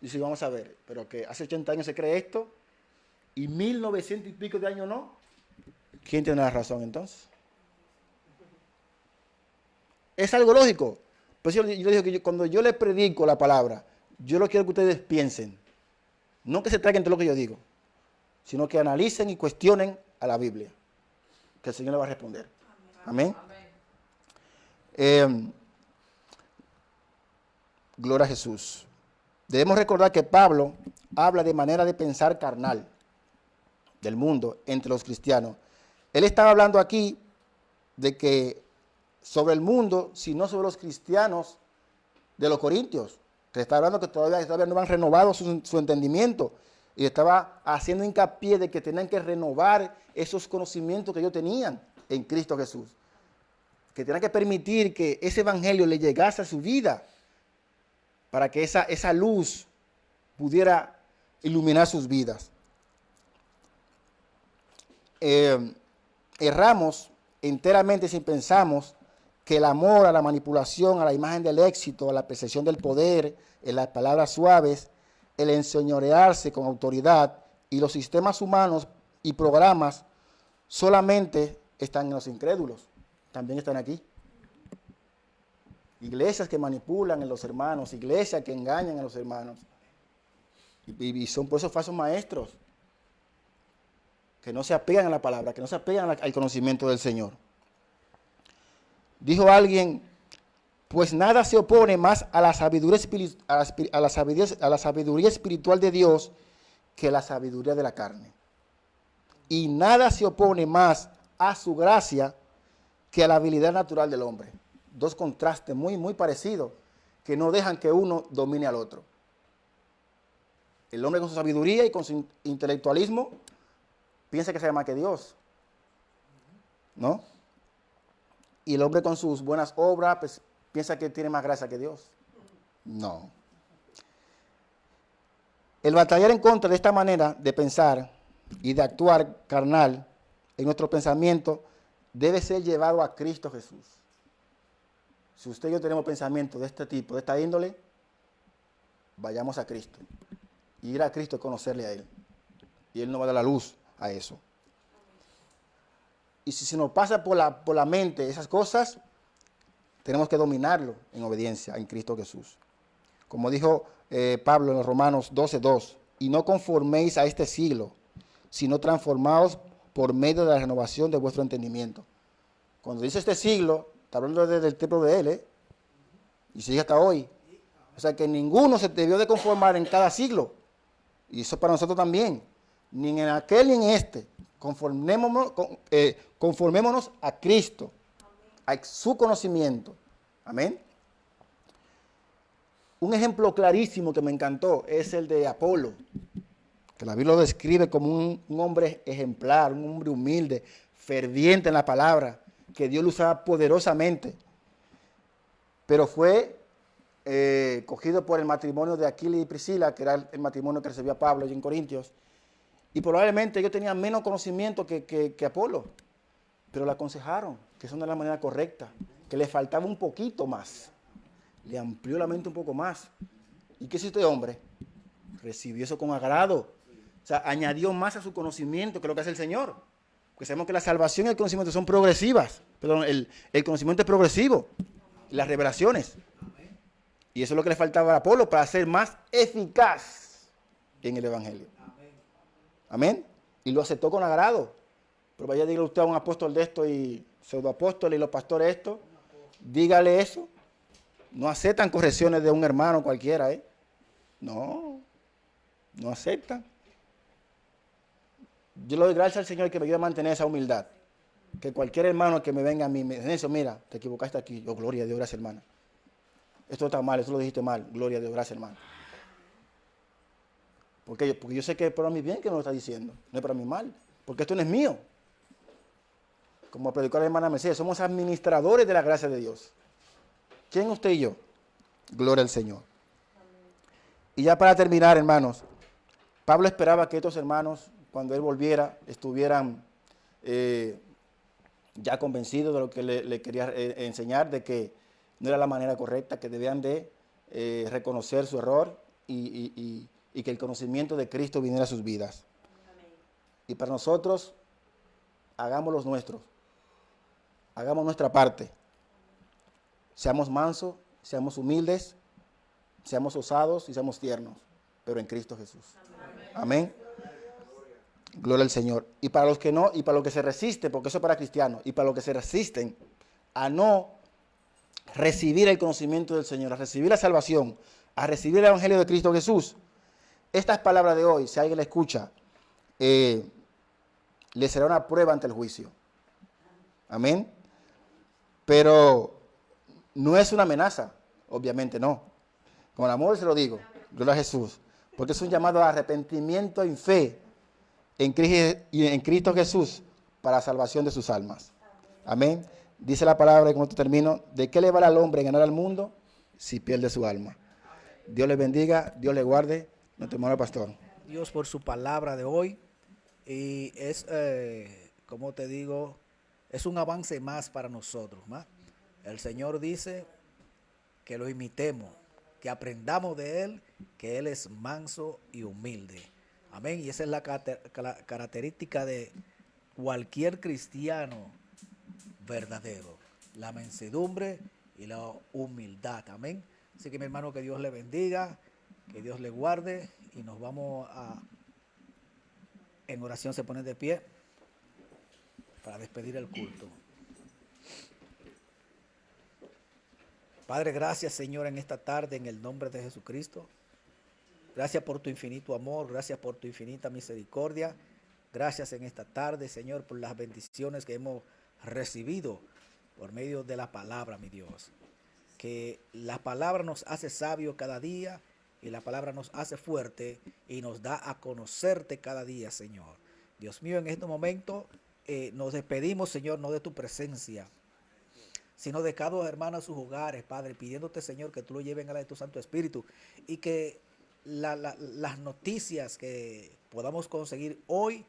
dice, vamos a ver, pero que hace 80 años se cree esto y 1900 y pico de años no, ¿quién tiene la razón entonces? Es algo lógico. Pues yo digo que cuando yo les predico la palabra, yo lo quiero que ustedes piensen. No que se traigan todo lo que yo digo, sino que analicen y cuestionen a la Biblia. Que el Señor le va a responder. Amén. Gloria a Jesús. Debemos recordar que Pablo habla de manera de pensar carnal del mundo entre los cristianos. Él estaba hablando aquí de que sobre el mundo, sino sobre los cristianos de los corintios. Que está hablando que todavía no han renovado su entendimiento. Y estaba haciendo hincapié de que tenían que renovar esos conocimientos que ellos tenían en Cristo Jesús. Que tenían que permitir que ese evangelio le llegase a su vida para que esa luz pudiera iluminar sus vidas. Erramos enteramente si pensamos que el amor a la manipulación, a la imagen del éxito, a la percepción del poder, en las palabras suaves, el enseñorearse con autoridad y los sistemas humanos y programas solamente están en los incrédulos, también están aquí. Iglesias que manipulan en los hermanos, iglesias que engañan a los hermanos. Y son por esos falsos maestros que no se apegan a la palabra, que no se apegan al conocimiento del Señor. Dijo alguien, pues nada se opone más a la sabiduría, a la sabiduría espiritual de Dios que la sabiduría de la carne. Y nada se opone más a su gracia que a la habilidad natural del hombre. Dos contrastes muy parecidos que no dejan que uno domine al otro. El hombre con su sabiduría y con su intelectualismo piensa que sabe más que Dios, ¿no? Y el hombre con sus buenas obras pues, piensa que tiene más gracia que Dios. No. El batallar en contra de esta manera de pensar y de actuar carnal en nuestro pensamiento debe ser llevado a Cristo Jesús. Si usted y yo tenemos pensamientos de este tipo, de esta índole, vayamos a Cristo. Y ir a Cristo es conocerle a Él. Y Él nos va a dar la luz a eso. Y si se nos pasa por la mente esas cosas, tenemos que dominarlo en obediencia en Cristo Jesús. Como dijo Pablo en los Romanos 12:2, y no conforméis a este siglo, sino transformaos por medio de la renovación de vuestro entendimiento. Cuando dice este siglo, está hablando desde el tiempo de Él, y sigue hasta hoy. O sea que ninguno se debió de conformar en cada siglo. Y eso para nosotros también. Ni en aquel ni en este. Conformémonos a Cristo, a su conocimiento. Amén. Un ejemplo clarísimo que me encantó es el de Apolo, que la Biblia lo describe como un hombre ejemplar, un hombre humilde, ferviente en la palabra, que Dios lo usaba poderosamente. Pero fue cogido por el matrimonio de Aquila y Priscila, que era el matrimonio que recibió a Pablo allí en Corintios. Y probablemente ellos tenían menos conocimiento que Apolo, pero le aconsejaron que eso no era la manera correcta, que le faltaba un poquito más. Le amplió la mente un poco más. ¿Y qué hizo este hombre? Recibió eso con agrado. O sea, añadió más a su conocimiento que lo que hace el Señor. Porque sabemos que la salvación y el conocimiento son progresivas. Perdón, el conocimiento es progresivo. Las revelaciones. Y eso es lo que le faltaba a Apolo para ser más eficaz en el Evangelio. Amén. Y lo aceptó con agrado. Pero vaya a decirle usted a un apóstol de esto y pseudoapóstol y los pastores esto. Dígale eso. No aceptan correcciones de un hermano cualquiera, ¿eh? No aceptan. Yo le doy gracias al Señor que me ayude a mantener esa humildad. Que cualquier hermano que me venga a mí me dice, eso, mira, te equivocaste aquí. Yo, gloria a Dios, gracias, hermano. Esto está mal, esto lo dijiste mal. Gloria a Dios, gracias, hermano. Porque yo sé que es para mi bien que me lo está diciendo, no es para mi mal. Porque esto no es mío. Como predicó la hermana Mercedes, somos administradores de la gracia de Dios. ¿Quién usted y yo? Gloria al Señor. Y ya para terminar, hermanos, Pablo esperaba que estos hermanos, cuando él volviera, estuvieran ya convencidos de lo que le quería enseñar, de que no era la manera correcta, que debían de reconocer su error y que el conocimiento de Cristo viniera a sus vidas. Y para nosotros, hagamos los nuestros. Hagamos nuestra parte. Seamos mansos, seamos humildes, seamos osados y seamos tiernos, pero en Cristo Jesús. Amén. Gloria al Señor. Y para los que no, y para los que se resisten, porque eso es para cristianos, y para los que se resisten a no recibir el conocimiento del Señor, a recibir la salvación, a recibir el Evangelio de Cristo Jesús, estas palabras de hoy, si alguien la escucha, le será una prueba ante el juicio. Amén. Pero no es una amenaza, obviamente no. Con amor se lo digo, gloria a Jesús, porque es un llamado a arrepentimiento en fe en Cristo Jesús para la salvación de sus almas. Amén. Dice la palabra, y con esto termino, ¿de qué le vale al hombre ganar al mundo si pierde su alma? Dios le bendiga, Dios le guarde. Nuestro hermano pastor. Dios por su palabra de hoy. Y es, como te digo, es un avance más para nosotros, ¿más? El Señor dice que lo imitemos, que aprendamos de Él, que Él es manso y humilde. Amén. Y esa es la característica de cualquier cristiano verdadero, la mansedumbre y la humildad. Amén. Así que mi hermano, que Dios le bendiga, que Dios le guarde, y nos vamos en oración, se pone de pie para despedir el culto. Padre, gracias, Señor, en esta tarde, en el nombre de Jesucristo. Gracias por tu infinito amor, gracias por tu infinita misericordia. Gracias en esta tarde, Señor, por las bendiciones que hemos recibido por medio de la palabra, mi Dios. Que la palabra nos hace sabios cada día, y la palabra nos hace fuerte y nos da a conocerte cada día, Señor. Dios mío, en este momento nos despedimos, Señor, no de tu presencia, sino de cada hermano a sus hogares, Padre, pidiéndote, Señor, que tú lo lleves a la de tu Santo Espíritu, y que las noticias que podamos conseguir hoy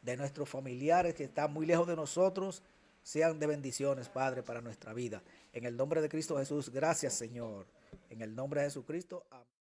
de nuestros familiares que están muy lejos de nosotros sean de bendiciones, Padre, para nuestra vida. En el nombre de Cristo Jesús, gracias, Señor. En el nombre de Jesucristo, amén.